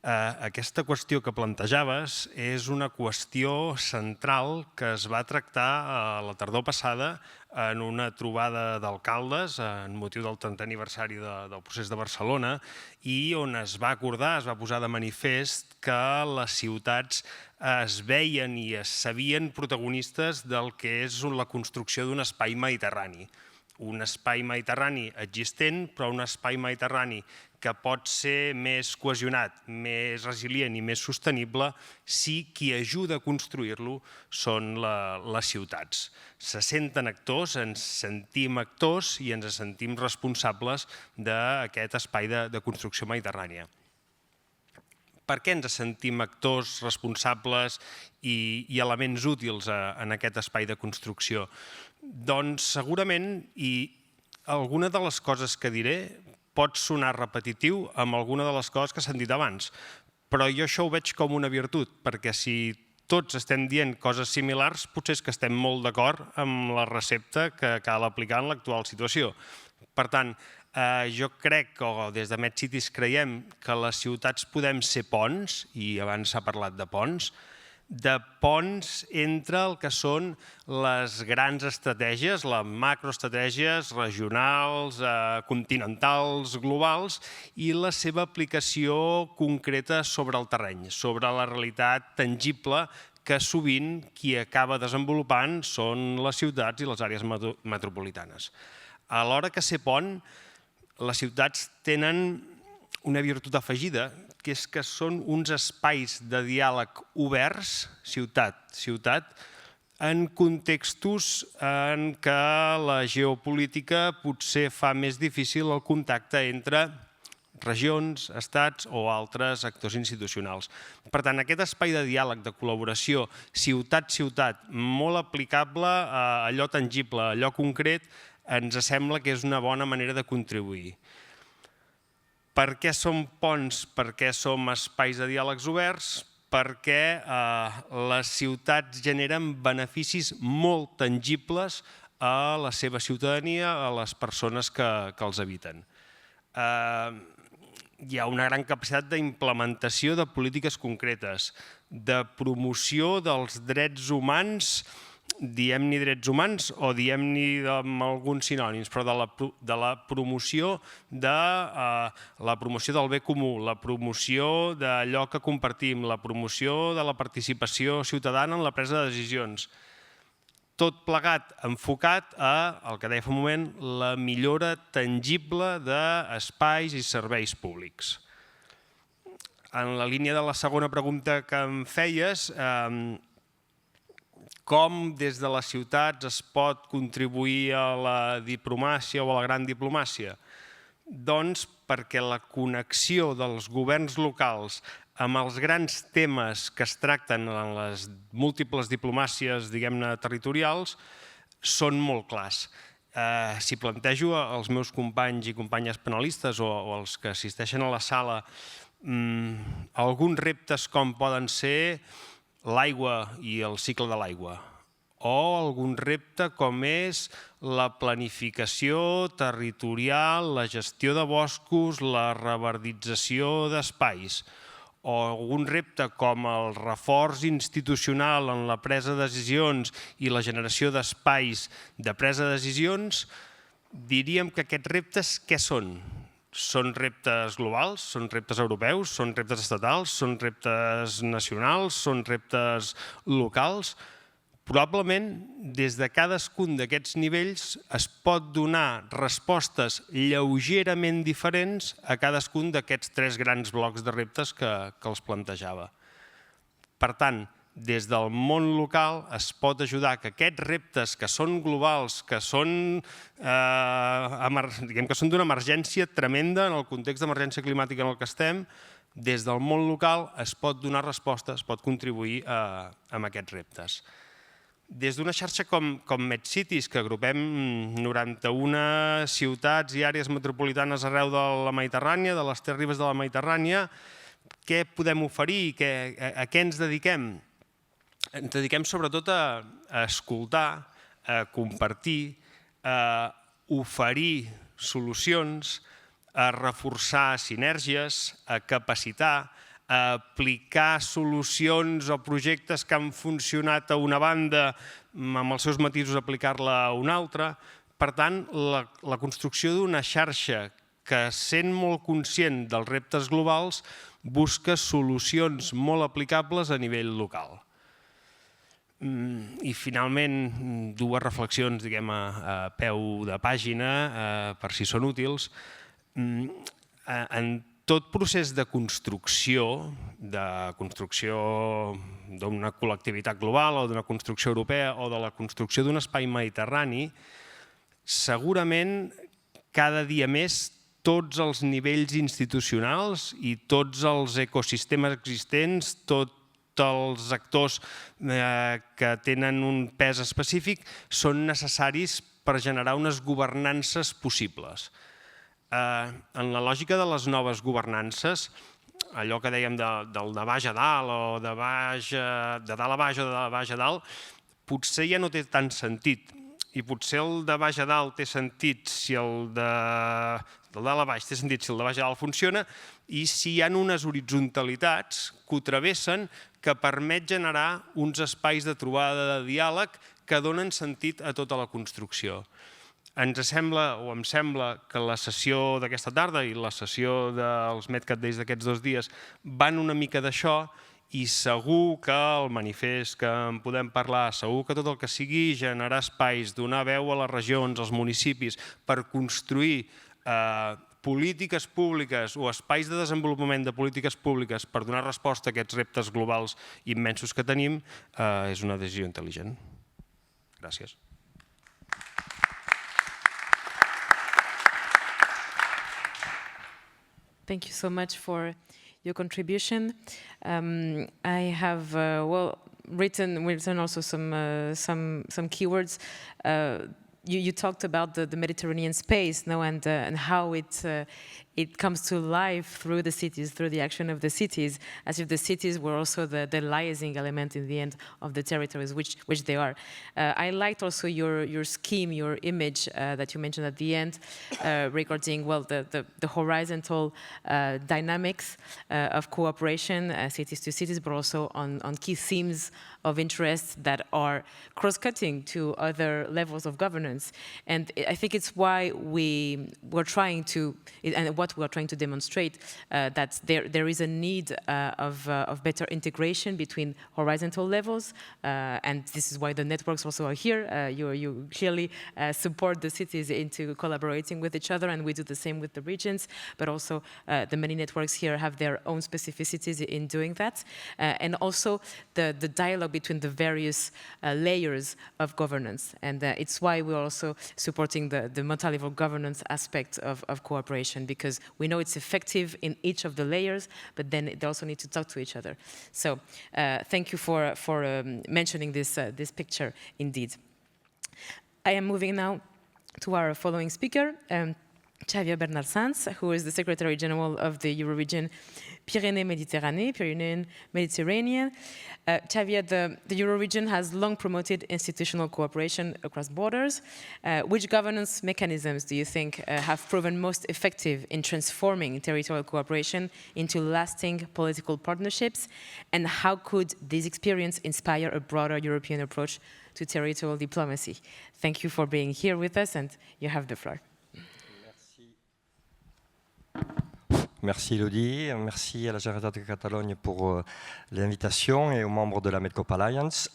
Aquesta qüestió que plantejaves és una qüestió central que es va tractar la tardor passada en una trobada d'alcaldes en motiu del 30è aniversari del procés de Barcelona i on es va acordar, es va posar de manifest que les ciutats es veien i es sabien protagonistes del que és la construcció d'un espai mediterrani. Un espai mediterrani existent, però un espai mediterrani que pot ser més cohesionat, més resilient i més sostenible si qui ajuda a construir-lo són les ciutats. Se senten actors, ens sentim actors i ens sentim responsables d'aquest espai de construcció mediterrània. Per què ens sentim actors, responsables i elements útils en aquest espai de construcció? Doncs segurament, i alguna de les coses que diré pot sonar repetitiu amb alguna de les coses que s'han dit abans, però jo això ho veig com una virtut, perquè si tots estem dient coses similars, potser és que estem molt d'acord amb la recepta que cal aplicar en l'actual situació. Per tant, jo crec, o des de MedCities creiem, que les ciutats podem ser ponts, i abans s'ha parlat de ponts entre el que són les grans estratègies, les macroestratègies regionals, continentals, globals, i la seva aplicació concreta sobre el terreny, sobre la realitat tangible que sovint qui acaba desenvolupant són les ciutats i les àrees metropolitanes. Alhora que ser pont, les ciutats tenen una virtut afegida, que és que són uns espais de diàleg oberts, ciutat, en contextos en què la geopolítica potser fa més difícil el contacte entre regions, estats o altres actors institucionals. Per tant, aquest espai de diàleg, de col·laboració, ciutat-ciutat, molt aplicable a allò tangible, a allò concret, ens sembla que és una bona manera de contribuir. Per què som ponts? Per què som espais de diàlegs oberts? Perquè les ciutats generen beneficis molt tangibles a la seva ciutadania, a les persones que els habiten. Hi ha una gran capacitat d'implementació de polítiques concretes, de promoció dels drets humans, diem-n'hi drets humans o diem-n'hi amb alguns sinònims, però de la promoció del bé comú, la promoció d'allò que compartim, la promoció de la participació ciutadana en la presa de decisions. Tot plegat enfocat a, el que deia fa un moment, la millora tangible d'espais i serveis públics. En la línia de la segona pregunta que em feies, com des de les ciutats es pot contribuir a la diplomàcia o a la gran diplomàcia? Doncs perquè la connexió dels governs locals amb els grans temes que es tracten en les múltiples diplomàcies, diguem-ne, territorials, són molt clars. si plantejo als meus companys i companyes panelistes o als que assisteixen a la sala alguns reptes com poden ser l'aigua i el cicle de l'aigua, o algun repte com és la planificació territorial, la gestió de boscos, la reverdització d'espais, o algun repte com el reforç institucional en la presa de decisions i la generació d'espais de presa de decisions, diríem que aquests reptes què són? Són reptes globals, són reptes europeus, són reptes estatals, són reptes nacionals, són reptes locals. Probablement, des de cadascun d'aquests nivells es pot donar respostes lleugerament diferents a cadascun d'aquests 3 grans blocs de reptes que els plantejava. Per tant, des del món local es pot ajudar que aquests reptes que són globals, que són d'una emergència tremenda en el context d'emergència climàtica en el que estem, des del món local es pot donar resposta, es pot contribuir a aquests reptes. Des d'una xarxa com MedCities, que agrupem 91 ciutats i àrees metropolitanes arreu de la Mediterrània, de les 3 ribes de la Mediterrània, què podem oferir? A què ens dediquem? Ens dediquem sobretot a escoltar, a compartir, a oferir solucions, a reforçar sinergies, a capacitar, a aplicar solucions o projectes que han funcionat a una banda, amb els seus matisos aplicar-la a una altra. Per tant, la construcció d'una xarxa que, sent molt conscient dels reptes globals, busca solucions molt aplicables a nivell local. I finalment, 2 reflexions a peu de pàgina, per si són útils. En tot procés de construcció d'una col·lectivitat global o d'una construcció europea o de la construcció d'un espai mediterrani, segurament cada dia més tots els nivells institucionals i tots els ecosistemes existents, tots els actors que tenen un pes específic són necessaris per generar unes governances possibles. En la lògica de les noves governances, allò que dèiem del de baix a dalt o de dalt a baix o de baix a dalt, potser ja no té tant sentit. I potser el de baix a dalt té sentit si el de dalt a baix té sentit si el de baix a dalt funciona i si hi ha unes horitzontalitats que ho travessen que permet generar uns espais de trobada de diàleg que donen sentit a tota la construcció. Ens sembla, o em sembla, que la sessió d'aquesta tarda i la sessió dels MedCat Days d'aquests 2 dies van una mica d'això i segur que el manifest que en podem parlar, segur que tot el que sigui generar espais, donar veu a les regions, als municipis, per construir polítiques públiques o espais de desenvolupament de polítiques públiques per donar resposta a aquests reptes globals immensos que tenim, és una decisió intel·ligent. Gràcies. Thank you so much for your contribution. I have written also some keywords. You talked about the Mediterranean space, and how it comes to life through the cities, through the action of the cities, as if the cities were also the liaising element in the end of the territories, which they are. I liked also your scheme, your image that you mentioned at the end, regarding the horizontal dynamics of cooperation, cities to cities, but also on key themes of interest that are cross-cutting to other levels of governance. And I think it's why we're trying to, and what we are trying to demonstrate, that there is a need of better integration between horizontal levels, and this is why the networks also are here. You clearly support the cities into collaborating with each other, and we do the same with the regions, but also the many networks here have their own specificities in doing that, and also the dialogue between the various layers of governance, and it's why we're also supporting the multi-level governance aspect of cooperation, because we know it's effective in each of the layers, but then they also need to talk to each other. So thank you for mentioning this picture indeed. I am moving now to our following speaker, Xavier Bernard Sanz, who is the Secretary General of the Euroregion Pyrenees-Mediterranee. Xavier, the Euroregion has long promoted institutional cooperation across borders. Which governance mechanisms do you think have proven most effective in transforming territorial cooperation into lasting political partnerships? And how could this experience inspire a broader European approach to territorial diplomacy? Thank you for being here with us, and you have the floor. Merci Elodie, merci à la Generalitat de Catalunya pour l'invitation et aux membres de la MedCat Alliance.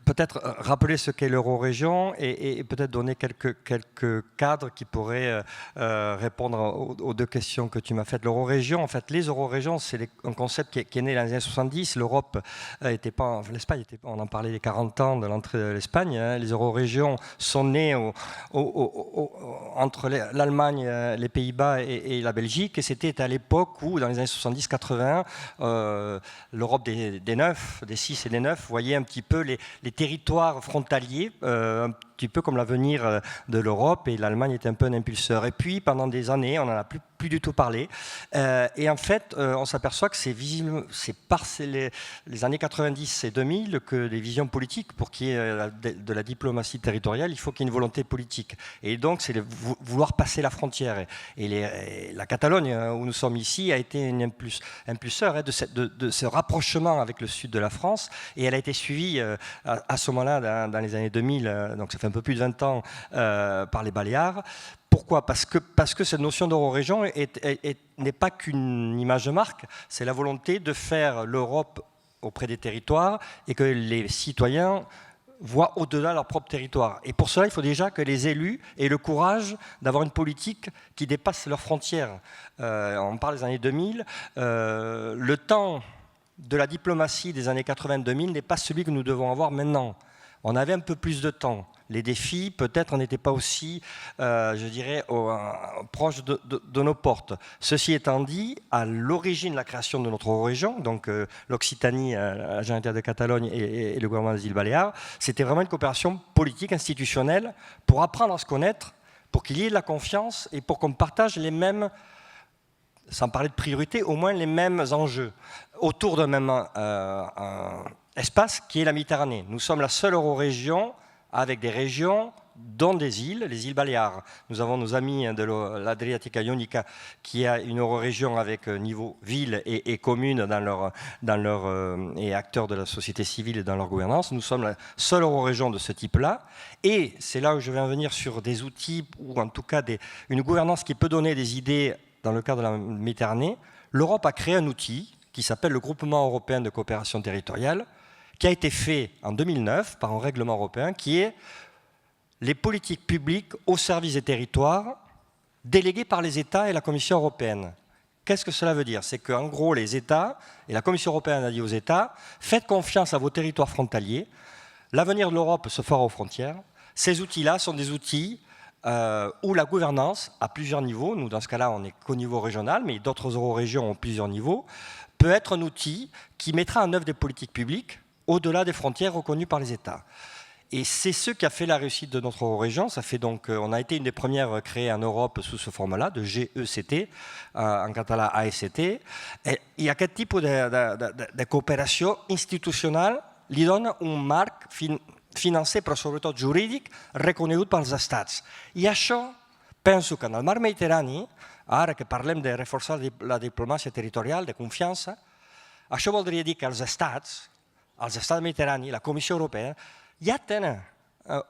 Peut-être rappeler ce qu'est l'Eurorégion et peut-être donner quelques cadres qui pourraient répondre aux deux questions que tu m'as faites. L'Eurorégion, en fait, les Eurorégions, c'est un concept qui est né dans les années 70. L'Europe n'était pas, l'Espagne, on en parlait les 40 ans de l'entrée de l'Espagne. Les Eurorégions sont nées entre l'Allemagne, les Pays-Bas et la Belgique. Et c'était à l'époque où, dans les années 70-80, l'Europe des 9, des 6 et des 9 voyait un petit peu les territoires frontaliers, un petit peu comme l'avenir de l'Europe, et l'Allemagne était un peu un impulseur. Et puis, pendant des années, on n'en a plus du tout parlé. Et en fait, on s'aperçoit que c'est visible, c'est par les années 90 et 2000 que les visions politiques, pour qu'il y ait de la diplomatie territoriale, il faut qu'il y ait une volonté politique. Et donc, c'est vouloir passer la frontière. Et la Catalogne, où nous sommes ici, a été un impulseur de ce rapprochement avec le sud de la France. Et elle a été suivie à ce moment-là, dans les années 2000, donc ça fait un peu plus de 20 ans, par les Baléares. Pourquoi ? Parce que cette notion d'Eurorégion n'est pas qu'une image de marque, c'est la volonté de faire l'Europe auprès des territoires et que les citoyens voient au-delà de leur propre territoire. Et pour cela, il faut déjà que les élus aient le courage d'avoir une politique qui dépasse leurs frontières. On parle des années 2000, le temps de la diplomatie des années 80-2000 n'est pas celui que nous devons avoir maintenant. On avait un peu plus de temps. Les défis, peut-être, n'étaient pas aussi, je dirais, proches de nos portes. Ceci étant dit, à l'origine de la création de notre région, donc l'Occitanie, la Generalitat de Catalunya et le gouvernement des îles Baléares, c'était vraiment une coopération politique, institutionnelle, pour apprendre à se connaître, pour qu'il y ait de la confiance et pour qu'on partage les mêmes, sans parler de priorité, au moins les mêmes enjeux, autour d'un même espace qui est la Méditerranée. Nous sommes la seule eurorégion avec des régions, dont des îles, les îles Baléares. Nous avons nos amis de l'Adriatica Ionica qui a une eurorégion avec niveau ville et commune et acteurs de la société civile et dans leur gouvernance. Nous sommes la seule eurorégion de ce type-là. Et c'est là où je vais en venir sur des outils, ou en tout cas une gouvernance qui peut donner des idées dans le cadre de la Méditerranée. L'Europe a créé un outil qui s'appelle le Groupement européen de coopération territoriale, qui a été fait en 2009 par un règlement européen qui est les politiques publiques au service des territoires déléguées par les États et la Commission européenne. Qu'est-ce que cela veut dire ? C'est qu'en gros, les États, et la Commission européenne a dit aux États, faites confiance à vos territoires frontaliers, l'avenir de l'Europe se fera aux frontières. Ces outils-là sont des outils où la gouvernance, à plusieurs niveaux, nous dans ce cas-là on n'est qu'au niveau régional, mais d'autres eurorégions ont plusieurs niveaux, peut être un outil qui mettra en œuvre des politiques publiques au-delà des frontières reconnues par les États. Et c'est ce qui a fait la réussite de notre région. Ça fait donc, on a été une des premières créées en Europe sous ce format-là, de GECT, en catalan AECT. Et aquest tipus de coopération institutionnelle li dona un marc financer, però sobretot jurídic, reconegut pels estats. I això, penso que en el mar Mediterrani, ara que parlem de reforçar la diplomàcia territorial, de confiança, això voldria dir que els estats mediterranis, la Comissió Europea, ja tenen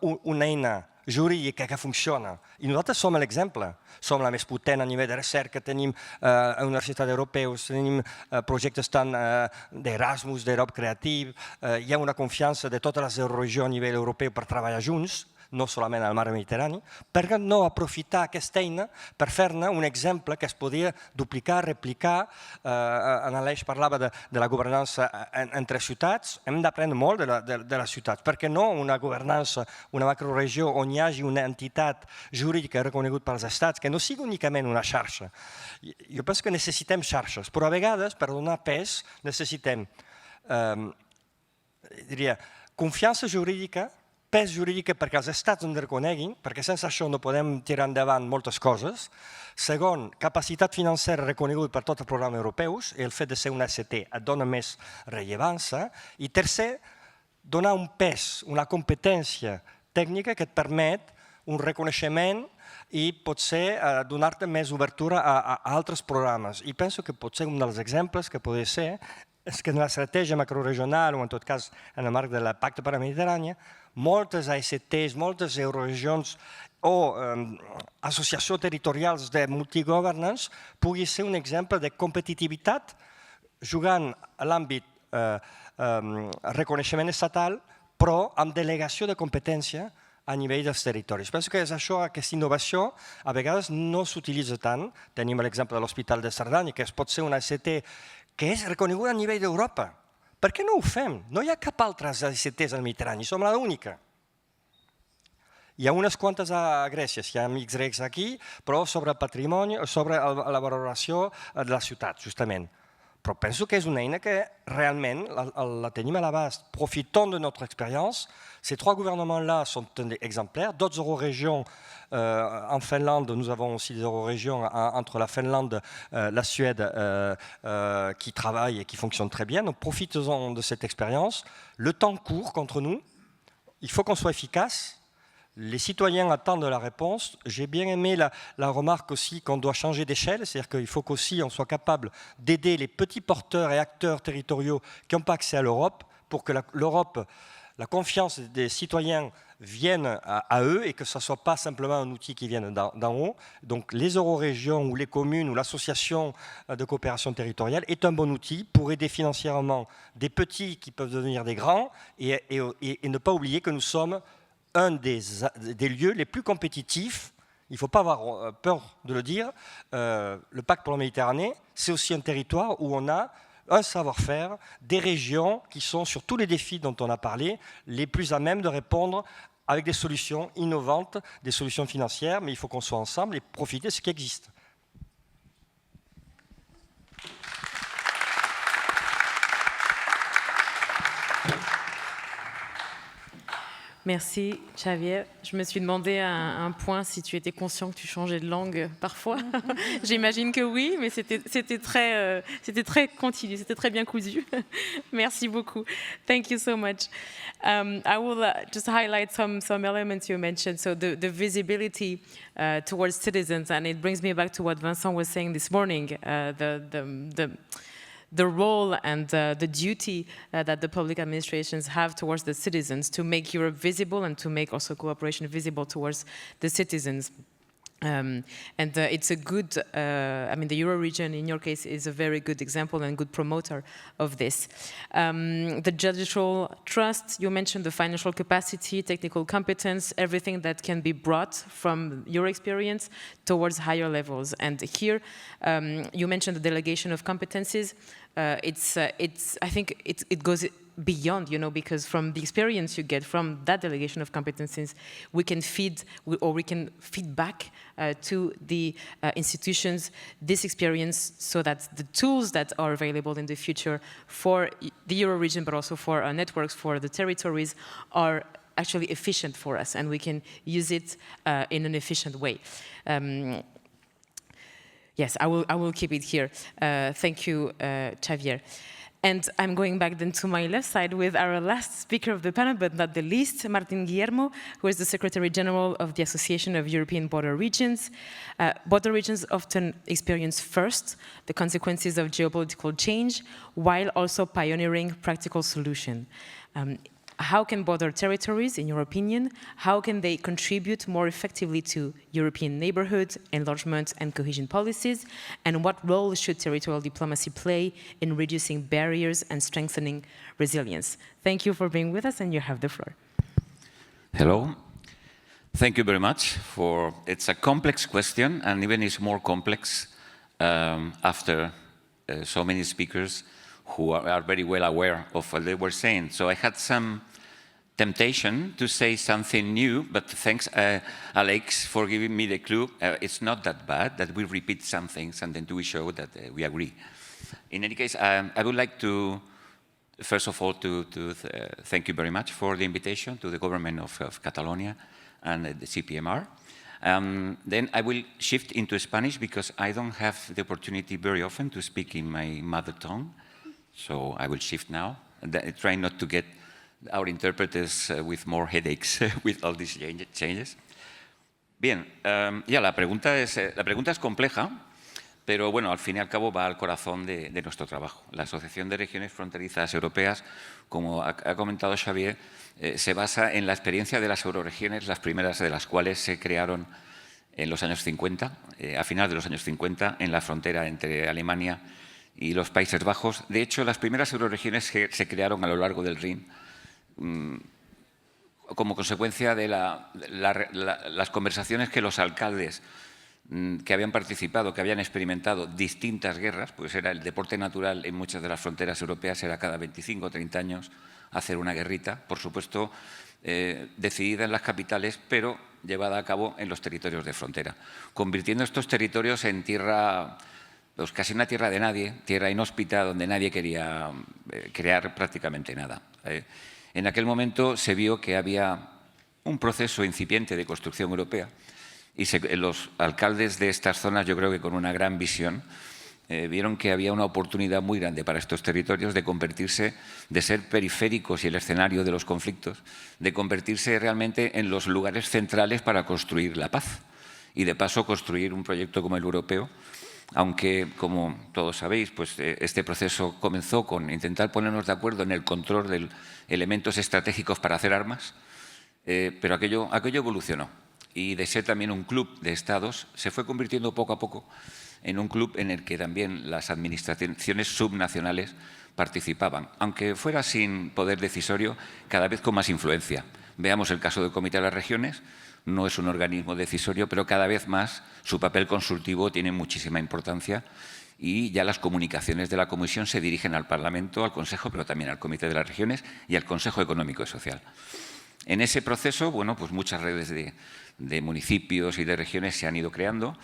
una eina jurídica que funciona. I nosaltres som l'exemple. Som la més potent a nivell de recerca, tenim universitats europeus, tenim projectes tant d'Erasmus, d'Europa Creative, hi ha una confiança de totes les euroregions a nivell europeu per treballar junts, no solament al mar Mediterrani, per què no aprofitar aquesta eina per fer-ne un exemple que es podia duplicar, replicar. En l'Aleix parlava de la governança entre ciutats, hem d'aprendre molt de les ciutats. Per què no una governança, una macroregió on hi hagi una entitat jurídica reconeguda pels estats, que no sigui únicament una xarxa. Jo penso que necessitem xarxes, però a vegades, per donar pes, necessitem, diria, confiança jurídica pes jurídic perquè els estats ens reconeguin, perquè sense això no podem tirar endavant moltes coses. Segon, capacitat financera reconeguda per tots els programes europeus, i el fet de ser una ST et dona més rellevància. I tercer, donar un pes, una competència tècnica que et permet un reconeixement i potser donar-te més obertura a altres programes. I penso que potser un dels exemples que podria ser és que en l'estratègia macroregional, o en tot cas en el marc de la Pacte per la Mediterrània, moltes ASTs, moltes euroregions o associacions territorials de multigovernance pugui ser un exemple de competitivitat jugant a l'àmbit reconeixement estatal, però amb delegació de competència a nivell dels territoris. Penso que és això, aquesta innovació, a vegades no s'utilitza tant. Tenim l'exemple de l'Hospital de Cerdanya, que pot ser una AST que és reconeguda a nivell d'Europa. Per què no ho fem? No hi ha cap altra AST al Mediterrani, som l'única. Hi ha unes quantes a Grècia, hi ha amics grecs aquí, però sobre patrimoni, sobre la valoració de la ciutat, justament. Però penso que és una eina que realment la tenim a l'abast. Profitons de notre expérience. Ces trois gouvernements-là sont exemplaires. D'autres eurorégions, en Finlande, nous avons aussi des eurorégions entre la Finlande, la Suède, qui travaillent et qui fonctionnent très bien. Donc profitons de cette expérience. Le temps court contre nous. Il faut qu'on soit efficace. Les citoyens attendent la réponse. J'ai bien aimé la remarque aussi qu'on doit changer d'échelle, c'est-à-dire qu'il faut qu'aussi on soit capable d'aider les petits porteurs et acteurs territoriaux qui n'ont pas accès à l'Europe pour que l'Europe, la confiance des citoyens vienne à eux et que ce ne soit pas simplement un outil qui vienne d'en haut. Donc les eurorégions ou les communes ou l'association de coopération territoriale est un bon outil pour aider financièrement des petits qui peuvent devenir des grands et ne pas oublier que nous sommes un des lieux les plus compétitifs, il ne faut pas avoir peur de le dire, le pacte pour la Méditerranée, c'est aussi un territoire où on a un savoir-faire, des régions qui sont sur tous les défis dont on a parlé, les plus à même de répondre avec des solutions innovantes, des solutions financières, mais il faut qu'on soit ensemble et profiter de ce qui existe. Merci, Xavier. Je me suis demandé à un point si tu étais conscient que tu changeais de langue parfois. J'imagine que oui, mais c'était très continu, c'était très bien cousu. Merci beaucoup. Thank you so much. I will just highlight some elements you mentioned. So the visibility towards citizens, and it brings me back to what Vincent was saying this morning. The role and the duty that the public administrations have towards the citizens to make Europe visible and to make also cooperation visible towards the citizens. It's a good, the Euro region in your case is a very good example and good promoter of this. The judicial trust, you mentioned the financial capacity, technical competence, everything that can be brought from your experience towards higher levels. And here, you mentioned the delegation of competencies. I think it goes beyond, because from the experience you get from that delegation of competencies, we can feed back to the institutions this experience so that the tools that are available in the future for the Euro region, but also for our networks, for the territories, are actually efficient for us, and we can use it in an efficient way. Yes, I will keep it here. Thank you, Xavier. And I'm going back then to my left side with our last speaker of the panel, but not the least, Martin Guillermo, who is the Secretary General of the Association of European Border Regions. Border regions often experience first the consequences of geopolitical change, while also pioneering practical solutions. How can border territories, in your opinion, how can they contribute more effectively to European neighborhood, enlargement and cohesion policies? And what role should territorial diplomacy play in reducing barriers and strengthening resilience? Thank you for being with us, and you have the floor. Hello. Thank you very much. It's a complex question, and even it's more complex after so many speakers who are very well aware of what they were saying. So I had some temptation to say something new, but thanks, Alex, for giving me the clue. It's not that bad that we repeat some things and then we show that we agree. In any case, I would like to first of all, thank you very much for the invitation to the government of Catalonia and the CPMR. Then I will shift into Spanish because I don't have the opportunity very often to speak in my mother tongue. So I will shift now, trying not to get our interpreters with more headaches with all these changes. Bien, ya la pregunta es compleja, pero bueno, al fin y al cabo va al corazón de nuestro trabajo. La Asociación de Regiones Fronterizas Europeas, como ha comentado Xavier, se basa en la experiencia de las euroregiones, las primeras de las cuales se crearon en los años 50, a finales de los años 50, en la frontera entre Alemania y los Países Bajos. De hecho, las primeras euroregiones se crearon a lo largo del Rin como consecuencia de las conversaciones que los alcaldes que habían participado, que habían experimentado distintas guerras, pues era el deporte natural en muchas de las fronteras europeas, era cada 25 o 30 años hacer una guerrita, por supuesto, decidida en las capitales, pero llevada a cabo en los territorios de frontera, convirtiendo estos territorios en tierra, pues casi una tierra de nadie, tierra inhóspita, donde nadie quería crear prácticamente nada. En aquel momento se vio que había un proceso incipiente de construcción europea y los alcaldes de estas zonas, yo creo que con una gran visión, vieron que había una oportunidad muy grande para estos territorios de convertirse, de ser periféricos y el escenario de los conflictos, de convertirse realmente en los lugares centrales para construir la paz y de paso construir un proyecto como el europeo, aunque, como todos sabéis, pues, este proceso comenzó con intentar ponernos de acuerdo en el control de elementos estratégicos para hacer armas, pero aquello evolucionó. Y de ser también un club de estados, se fue convirtiendo poco a poco en un club en el que también las administraciones subnacionales participaban, aunque fuera sin poder decisorio, cada vez con más influencia. Veamos el caso del Comité de las Regiones, no es un organismo decisorio, pero cada vez más su papel consultivo tiene muchísima importancia y ya las comunicaciones de la Comisión se dirigen al Parlamento, al Consejo, pero también al Comité de las Regiones y al Consejo Económico y Social. En ese proceso, bueno, pues muchas redes de municipios y de regiones se han ido creando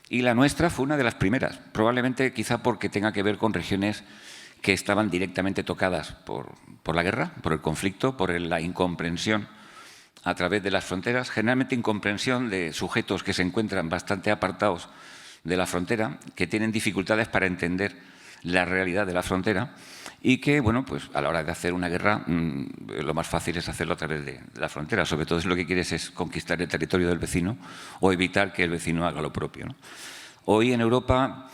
y la nuestra fue una de las primeras, probablemente quizá porque tenga que ver con regiones que estaban directamente tocadas por la guerra, por el conflicto, por la incomprensión a través de las fronteras, generalmente incomprensión de sujetos que se encuentran bastante apartados de la frontera, que tienen dificultades para entender la realidad de la frontera y que, bueno, pues a la hora de hacer una guerra lo más fácil es hacerlo a través de la frontera, sobre todo si lo que quieres es conquistar el territorio del vecino o evitar que el vecino haga lo propio, ¿no? Hoy en Europa,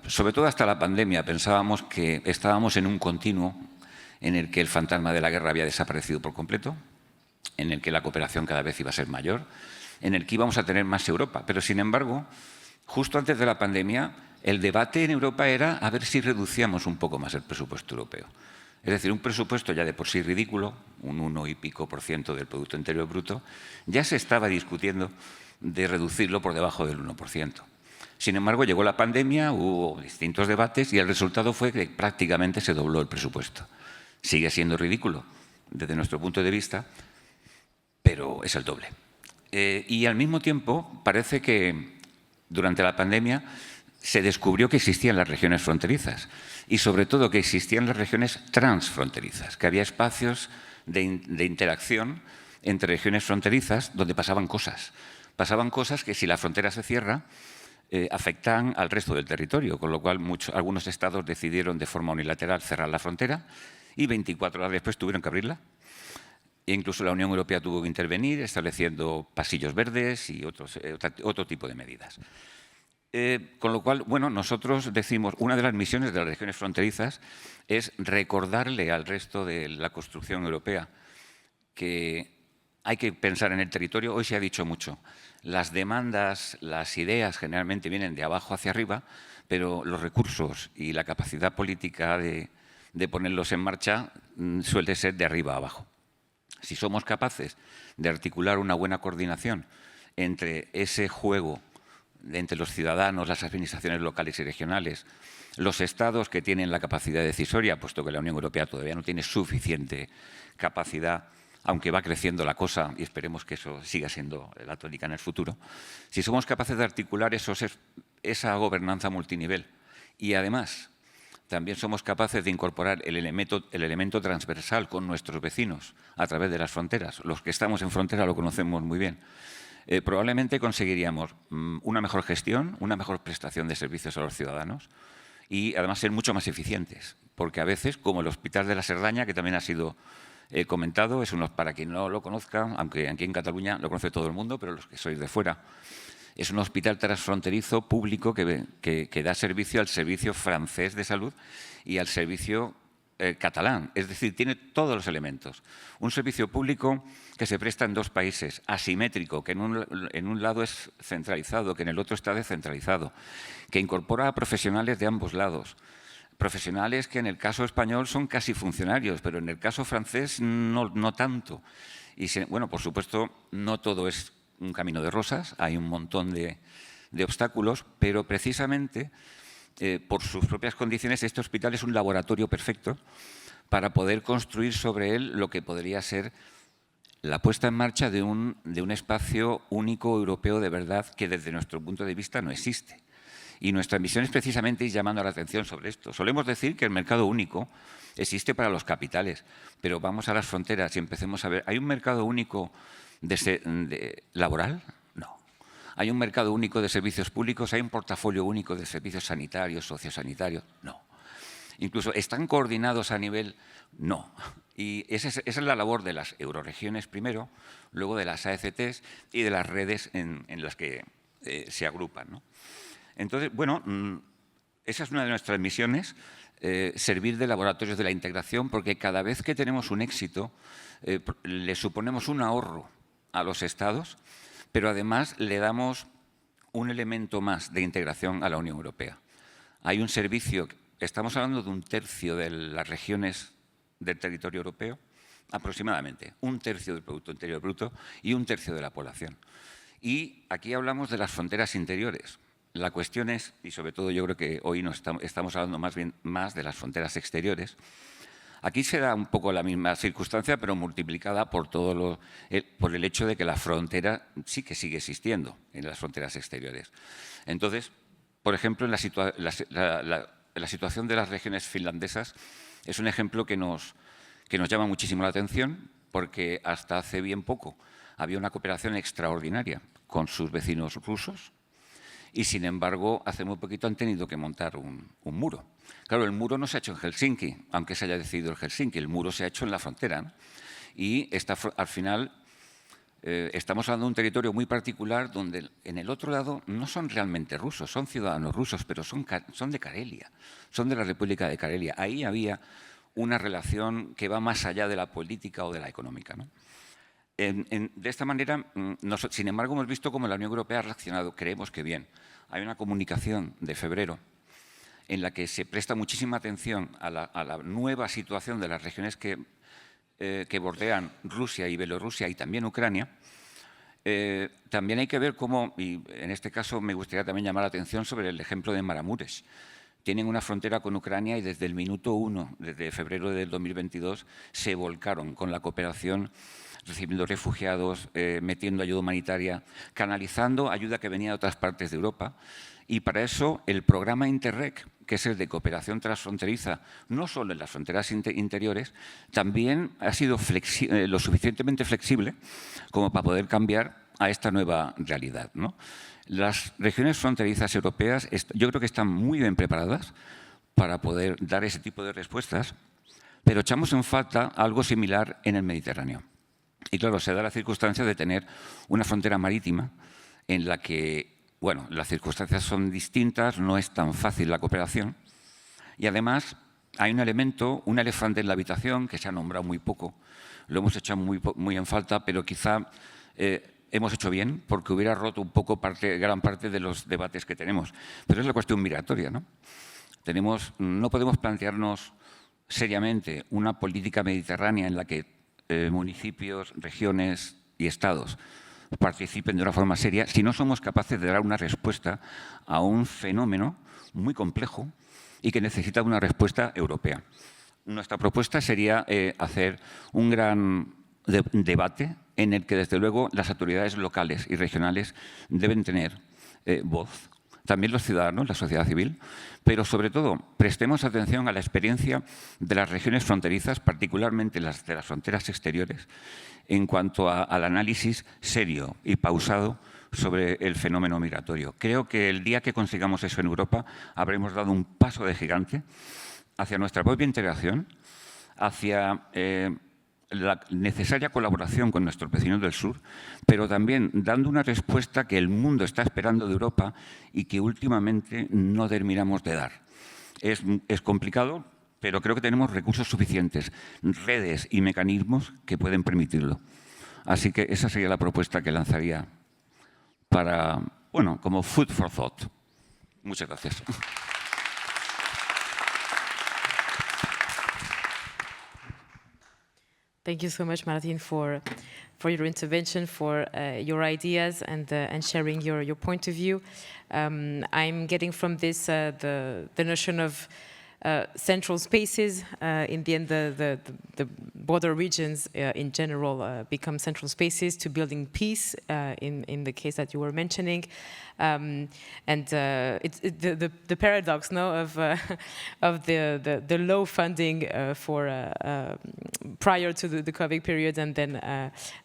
sobre todo hasta la pandemia, pensábamos que estábamos en un continuo en el que el fantasma de la guerra había desaparecido por completo, en el que la cooperación cada vez iba a ser mayor, en el que íbamos a tener más Europa. Pero, sin embargo, justo antes de la pandemia, el debate en Europa era a ver si reducíamos un poco más el presupuesto europeo. Es decir, un presupuesto ya de por sí ridículo, un 1 y pico % del Producto Interior Bruto, ya se estaba discutiendo de reducirlo por debajo del 1%. Sin embargo, llegó la pandemia, hubo distintos debates y el resultado fue que prácticamente se dobló el presupuesto. Sigue siendo ridículo desde nuestro punto de vista, pero es el doble. Y al mismo tiempo parece que durante la pandemia se descubrió que existían las regiones fronterizas y sobre todo que existían las regiones transfronterizas, que había espacios de interacción entre regiones fronterizas donde pasaban cosas. Pasaban cosas que si la frontera se cierra afectan al resto del territorio, con lo cual algunos estados decidieron de forma unilateral cerrar la frontera y 24 horas después tuvieron que abrirla. E incluso la Unión Europea tuvo que intervenir estableciendo pasillos verdes y otro tipo de medidas. Con lo cual, bueno, nosotros decimos, una de las misiones de las regiones fronterizas es recordarle al resto de la construcción europea que hay que pensar en el territorio. Hoy se ha dicho mucho. Las demandas, las ideas generalmente vienen de abajo hacia arriba, pero los recursos y la capacidad política de ponerlos en marcha suele ser de arriba a abajo. Si somos capaces de articular una buena coordinación entre ese juego entre los ciudadanos, las administraciones locales y regionales, los estados que tienen la capacidad decisoria, puesto que la Unión Europea todavía no tiene suficiente capacidad, aunque va creciendo la cosa y esperemos que eso siga siendo la tónica en el futuro, si somos capaces de articular esa gobernanza multinivel y además también somos capaces de incorporar el elemento transversal con nuestros vecinos a través de las fronteras. Los que estamos en frontera lo conocemos muy bien. Probablemente conseguiríamos una mejor gestión, una mejor prestación de servicios a los ciudadanos y además ser mucho más eficientes, porque a veces, como el Hospital de la Cerdaña, que también ha sido comentado, para quien no lo conozca, aunque aquí en Cataluña lo conoce todo el mundo, pero los que sois de fuera, es un hospital transfronterizo público que da servicio al servicio francés de salud y al servicio catalán. Es decir, tiene todos los elementos. Un servicio público que se presta en dos países, asimétrico, que en un lado es centralizado, que en el otro está descentralizado, que incorpora a profesionales de ambos lados. Profesionales que en el caso español son casi funcionarios, pero en el caso francés no tanto. Y bueno, por supuesto, no todo es un camino de rosas, hay un montón de obstáculos, pero precisamente por sus propias condiciones este hospital es un laboratorio perfecto para poder construir sobre él lo que podría ser la puesta en marcha de un espacio único europeo de verdad que desde nuestro punto de vista no existe. Y nuestra misión es precisamente ir llamando la atención sobre esto. Solemos decir que el mercado único existe para los capitales, pero vamos a las fronteras y empecemos a ver, ¿hay un mercado único laboral? No. ¿Hay un mercado único de servicios públicos? ¿Hay un portafolio único de servicios sanitarios, sociosanitarios? No. Incluso, ¿están coordinados a nivel? No. Y esa es la labor de las euroregiones primero, luego de las AECTs y de las redes en las que se agrupan, ¿no? Entonces, bueno, esa es una de nuestras misiones, servir de laboratorios de la integración, porque cada vez que tenemos un éxito, le suponemos un ahorro a los Estados, pero además le damos un elemento más de integración a la Unión Europea. Hay un servicio, estamos hablando de 1/3 de las regiones del territorio europeo, aproximadamente, 1/3 del Producto Interior Bruto y 1/3 de la población. Y aquí hablamos de las fronteras interiores. La cuestión es, y sobre todo yo creo que hoy estamos hablando más de las fronteras exteriores. Aquí se da un poco la misma circunstancia, pero multiplicada por por el hecho de que la frontera sí que sigue existiendo en las fronteras exteriores. Entonces, por ejemplo, la situación de las regiones finlandesas es un ejemplo que nos llama muchísimo la atención, porque hasta hace bien poco había una cooperación extraordinaria con sus vecinos rusos y, sin embargo, hace muy poquito han tenido que montar un muro. Claro, el muro no se ha hecho en Helsinki, aunque se haya decidido en Helsinki, el muro se ha hecho en la frontera, ¿no? Y al final estamos hablando de un territorio muy particular donde en el otro lado no son realmente rusos, son ciudadanos rusos, pero son de Karelia, son de la República de Karelia. Ahí había una relación que va más allá de la política o de la económica, ¿no? De esta manera, sin embargo, hemos visto cómo la Unión Europea ha reaccionado, creemos que bien. Hay una comunicación de febrero en la que se presta muchísima atención a la nueva situación de las regiones que bordean Rusia y Bielorrusia y también Ucrania. También hay que ver cómo, y en este caso me gustaría también llamar la atención sobre el ejemplo de Maramuresh. Tienen una frontera con Ucrania y desde el minuto 1, desde febrero del 2022, se volcaron con la cooperación, recibiendo refugiados, metiendo ayuda humanitaria, canalizando ayuda que venía de otras partes de Europa. Y para eso el programa Interreg, que es el de cooperación transfronteriza, no solo en las fronteras interiores, también ha sido lo suficientemente flexible como para poder cambiar a esta nueva realidad, ¿no? Las regiones fronterizas europeas yo creo que están muy bien preparadas para poder dar ese tipo de respuestas, pero echamos en falta algo similar en el Mediterráneo. Y claro, se da la circunstancia de tener una frontera marítima en la que, bueno, las circunstancias son distintas, no es tan fácil la cooperación. Y además hay un elemento, un elefante en la habitación que se ha nombrado muy poco, lo hemos echado muy en falta, pero quizá hemos hecho bien porque hubiera roto un poco gran parte de los debates que tenemos. Pero es la cuestión migratoria, ¿no? No podemos plantearnos seriamente una política mediterránea en la que municipios, regiones y estados participen de una forma seria si no somos capaces de dar una respuesta a un fenómeno muy complejo y que necesita una respuesta europea. Nuestra propuesta sería hacer un gran debate en el que, desde luego, las autoridades locales y regionales deben tener voz, también los ciudadanos, la sociedad civil, pero sobre todo prestemos atención a la experiencia de las regiones fronterizas, particularmente las de las fronteras exteriores, en cuanto al análisis serio y pausado sobre el fenómeno migratorio. Creo que el día que consigamos eso en Europa habremos dado un paso de gigante hacia nuestra propia integración, hacia la necesaria colaboración con nuestros vecinos del sur, pero también dando una respuesta que el mundo está esperando de Europa y que últimamente no terminamos de dar. Es complicado, pero creo que tenemos recursos suficientes, redes y mecanismos que pueden permitirlo. Así que esa sería la propuesta que lanzaría para, bueno, como food for thought. Muchas gracias. Thank you so much, Martin, for your intervention, for your ideas and sharing your point of view. I'm getting from this the notion of central spaces. In the end, the border regions in general become central spaces to building peace, in the case that you were mentioning. And it's the paradox, no, of the low funding for prior to the COVID period, and then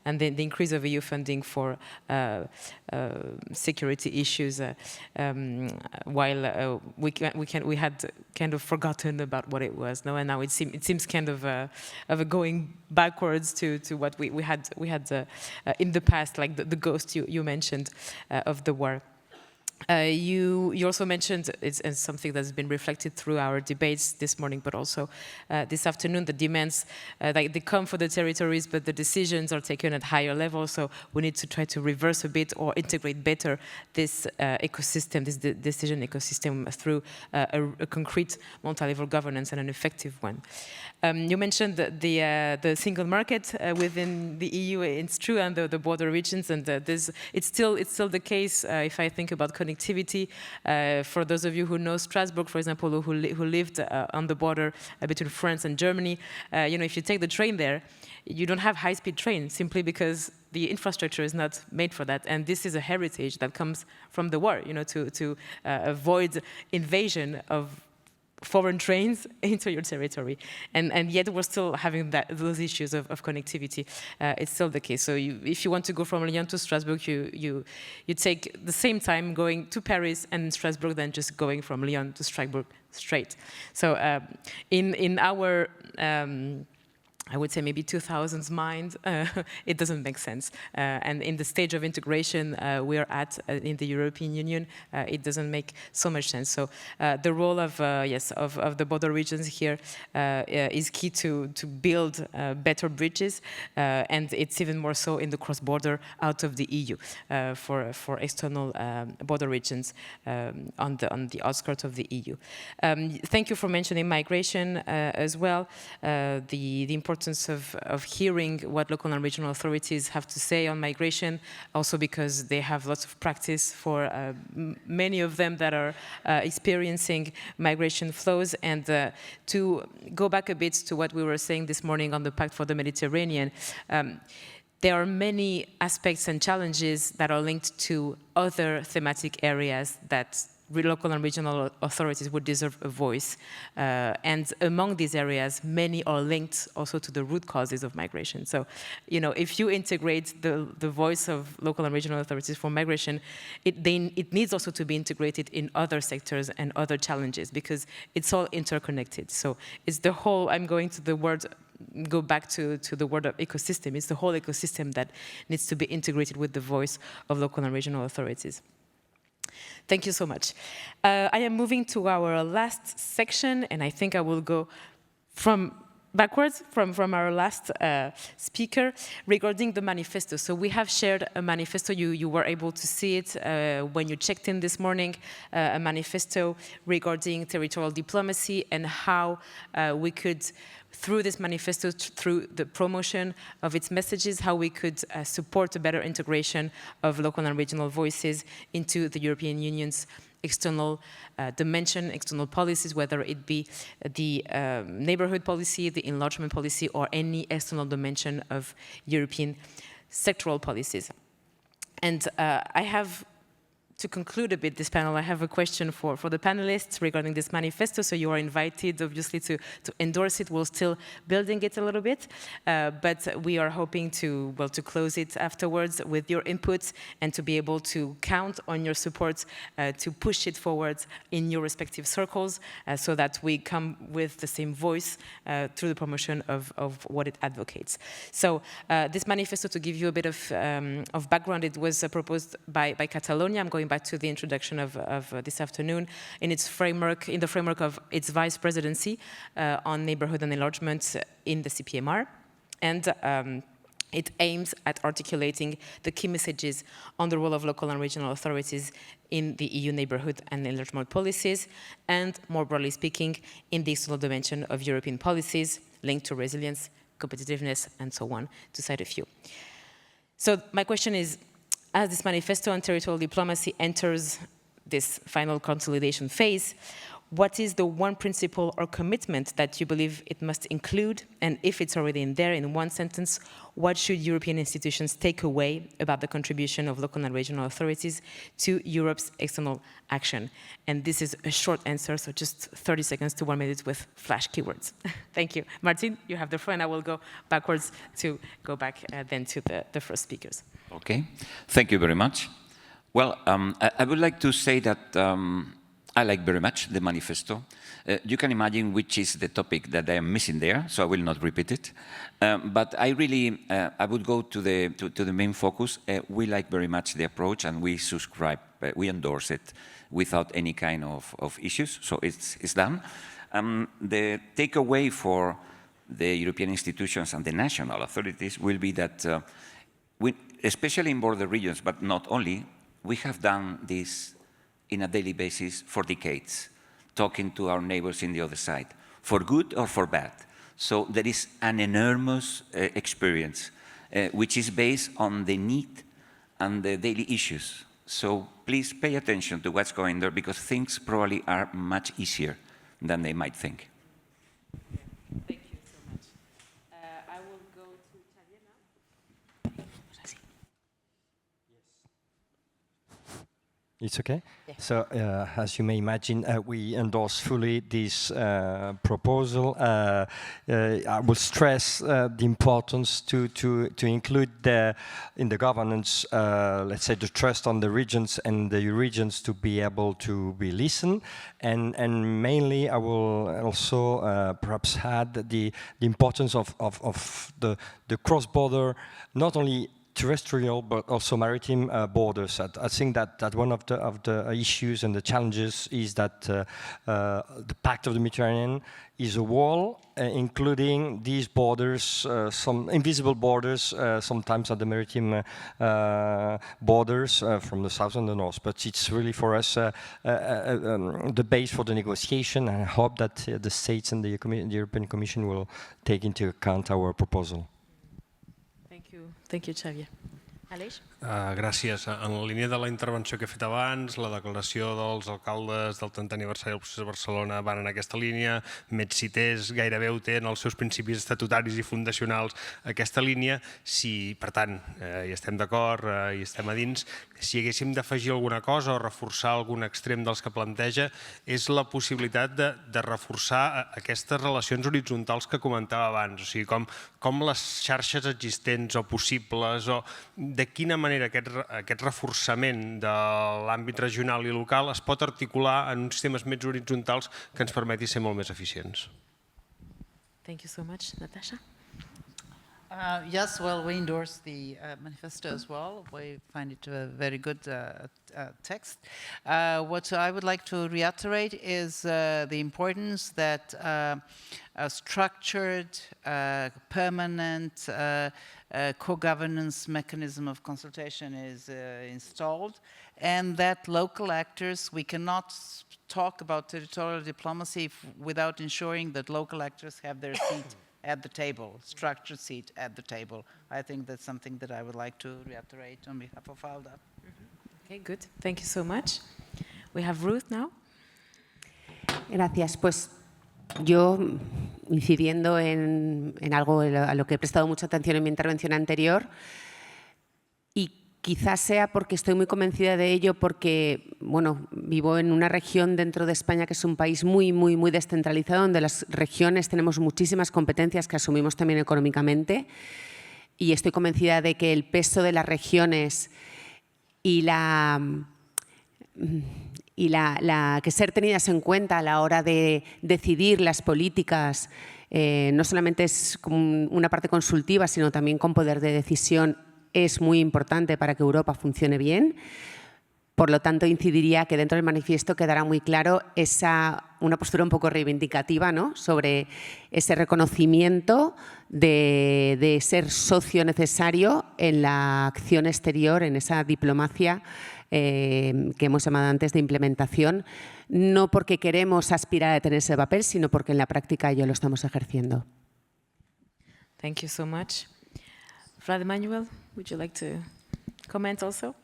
the increase of EU funding for security issues, while we had kind of forgotten about what it was, no, and now it seems kind of a going backwards to what we had in the past, like the ghost you mentioned of the war. You also mentioned, it's something that's been reflected through our debates this morning, but also this afternoon, the demands, they come for the territories, but the decisions are taken at higher levels, so we need to try to reverse a bit or integrate better this ecosystem, this decision ecosystem through a concrete multi-level governance and an effective one. You mentioned the single market within the EU. It's true, and the border regions, and it's still the case. If I think about connectivity, for those of you who know Strasbourg, for example, who lived on the border between France and Germany, if you take the train there, you don't have high-speed trains simply because the infrastructure is not made for that, and this is a heritage that comes from the war. To avoid invasion of foreign trains into your territory, and yet we're still having those issues of connectivity. It's still the case. So if you want to go from Lyon to Strasbourg, you take the same time going to Paris and Strasbourg than just going from Lyon to Strasbourg straight. So in our I would say maybe 2000s mind, it doesn't make sense. And in the stage of integration we are at in the European Union, it doesn't make so much sense. So the role of the border regions here is key to build better bridges, and it's even more so in the cross-border out of the EU for external border regions on the outskirts of the EU. Thank you for mentioning migration as well, the importance of hearing what local and regional authorities have to say on migration, also because they have lots of practice for many of them that are experiencing migration flows. And to go back a bit to what we were saying this morning on the Pact for the Mediterranean, there are many aspects and challenges that are linked to other thematic areas that local and regional authorities would deserve a voice. And among these areas, many are linked also to the root causes of migration. So, if you integrate the voice of local and regional authorities for migration, it needs also to be integrated in other sectors and other challenges, because it's all interconnected. So it's the whole, I'm going to the word, go back to the word of ecosystem. It's the whole ecosystem that needs to be integrated with the voice of local and regional authorities. Thank you so much. I am moving to our last section, and I think I will go backwards from our last speaker regarding the manifesto. So we have shared a manifesto. You were able to see it when you checked in this morning, a manifesto regarding territorial diplomacy and how we could, through this manifesto, through the promotion of its messages, how we could support a better integration of local and regional voices into the European Union's external dimension, external policies, whether it be the neighborhood policy, the enlargement policy, or any external dimension of European sectoral policies. And I have to conclude a bit this panel, I have a question for the panelists regarding this manifesto. So you are invited, obviously, to endorse it. We're still building it a little bit, but we are hoping to close it afterwards with your inputs and to be able to count on your support to push it forward in your respective circles so that we come with the same voice through the promotion of what it advocates. So this manifesto, to give you a bit of background, it was proposed by Catalonia. I'm going back to the introduction of this afternoon, in the framework of its vice presidency on neighborhood and enlargement in the CPMR. And it aims at articulating the key messages on the role of local and regional authorities in the EU neighborhood and enlargement policies, and more broadly speaking, in the external dimension of European policies linked to resilience, competitiveness, and so on, to cite a few. So my question is, as this manifesto on territorial diplomacy enters this final consolidation phase, what is the one principle or commitment that you believe it must include? And if it's already in there in one sentence, what should European institutions take away about the contribution of local and regional authorities to Europe's external action? And this is a short answer, so just 30 seconds to 1 minute with flash keywords. Thank you. Martin, you have the floor, and I will go backwards to go back then to the first speakers. Okay, thank you very much. Well, I would like to say that I like very much the manifesto. You can imagine which is the topic that I am missing there, so I will not repeat it. But I really, I would go to the main focus. We like very much the approach, and we subscribe, we endorse it without any kind of issues, so it's done. The takeaway for the European institutions and the national authorities will be that especially in border regions, but not only, we have done this in a daily basis for decades, talking to our neighbors in the other side, for good or for bad. So there is an enormous experience, which is based on the need and the daily issues. So please pay attention to what's going there, because things probably are much easier than they might think. Thank you so much. I will go to Xavier now. It's okay? Yeah. So, as you may imagine, we endorse fully this proposal. I will stress the importance to include in the governance, let's say, the trust on the regions and the regions to be able to be listened. And mainly, I will also perhaps add the importance of the cross-border, not only terrestrial but also maritime borders. I think that one of the issues and the challenges is that the Pact of the Mediterranean is a wall, including these borders, some invisible borders, sometimes at the maritime borders from the south and the north. But it's really for us the base for the negotiation, and I hope that the states and the European Commission will take into account our proposal. Thank you, Xavier. Aleix? Gràcies. En la línia de la intervenció que he fet abans, la declaració dels alcaldes del 30è aniversari del procés de Barcelona van en aquesta línia, MedCités gairebé ho té en els seus principis estatutaris i fundacionals aquesta línia. Si, per tant, hi estem d'acord, hi estem a dins, si haguéssim d'afegir alguna cosa o reforçar algun extrem dels que planteja, és la possibilitat de reforçar aquestes relacions horitzontals que comentava abans, o sigui, com les xarxes existents o possibles, o de quina manera aquest reforçament de l'àmbit regional i local es pot articular en uns sistemes més horitzontals que ens permeti ser molt més eficients. Thank you so much. Natasha? Yes, well, we endorse the manifesto as well. We find it a very good text. What I would like to reiterate is the importance that a structured, permanent co-governance mechanism of consultation is installed, and that local actors, we cannot talk about territorial diplomacy without ensuring that local actors have their seat at the table, structured seat at the table. I think that's something that I would like to reiterate on behalf of ALDA. Okay, good. Thank you so much. We have Ruth now. Gracias. Pues yo, incidiendo en algo a lo que he prestado mucha atención en mi intervención anterior, y Quizás sea porque estoy muy convencida de ello, porque vivo en una región dentro de España que es un país muy, muy, muy descentralizado, donde las regiones tenemos muchísimas competencias que asumimos también económicamente, y estoy convencida de que el peso de las regiones y que ser tenidas en cuenta a la hora de decidir las políticas, no solamente es como una parte consultiva, sino también con poder de decisión, es muy importante para que Europa funcione bien. Por lo tanto, incidiría que dentro del manifiesto quedará muy claro una postura un poco reivindicativa, ¿no?, sobre ese reconocimiento de ser socio necesario en la acción exterior, en esa diplomacia que hemos llamado antes de implementación, no porque queremos aspirar a tener ese papel, sino porque en la práctica ya lo estamos ejerciendo. Thank you so much. Vlad Emanuel, would you like to comment also?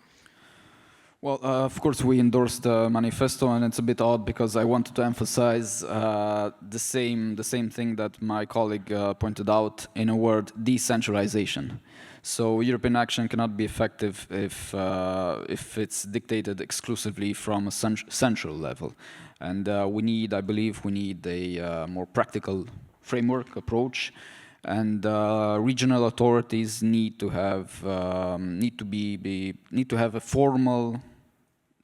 Well, of course, we endorsed the manifesto, and it's a bit odd because I wanted to emphasize the same thing that my colleague pointed out, in a word, decentralization. So European action cannot be effective if it's dictated exclusively from a central level. And I believe we need a more practical framework approach. And regional authorities need to have a formal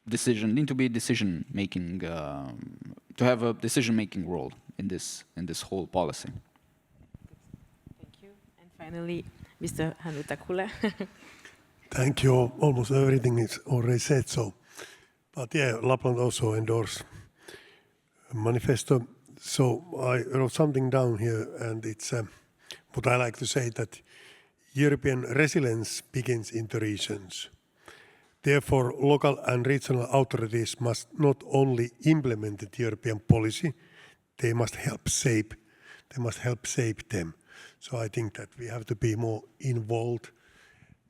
decision, need to be decision-making, to have a decision-making role in this whole policy. Thank you. And finally, Mr. Hannu Takkula. Thank you. Almost everything is already said. So, but yeah, Lapland also endorsed a manifesto. So I wrote something down here, and it's. What I like to say that European resilience begins in the regions. Therefore, local and regional authorities must not only implement the European policy, they must help shape them. So I think that we have to be more involved,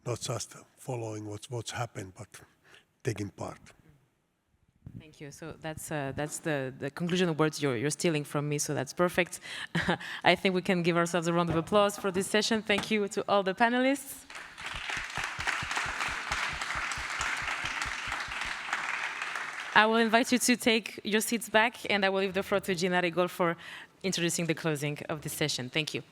not just following what's happened, but taking part. Thank you. So that's the conclusion of words you're stealing from me, so that's perfect. I think we can give ourselves a round of applause for this session. Thank you to all the panelists. I will invite you to take your seats back, and I will leave the floor to Gina Rigol for introducing the closing of this session. Thank you.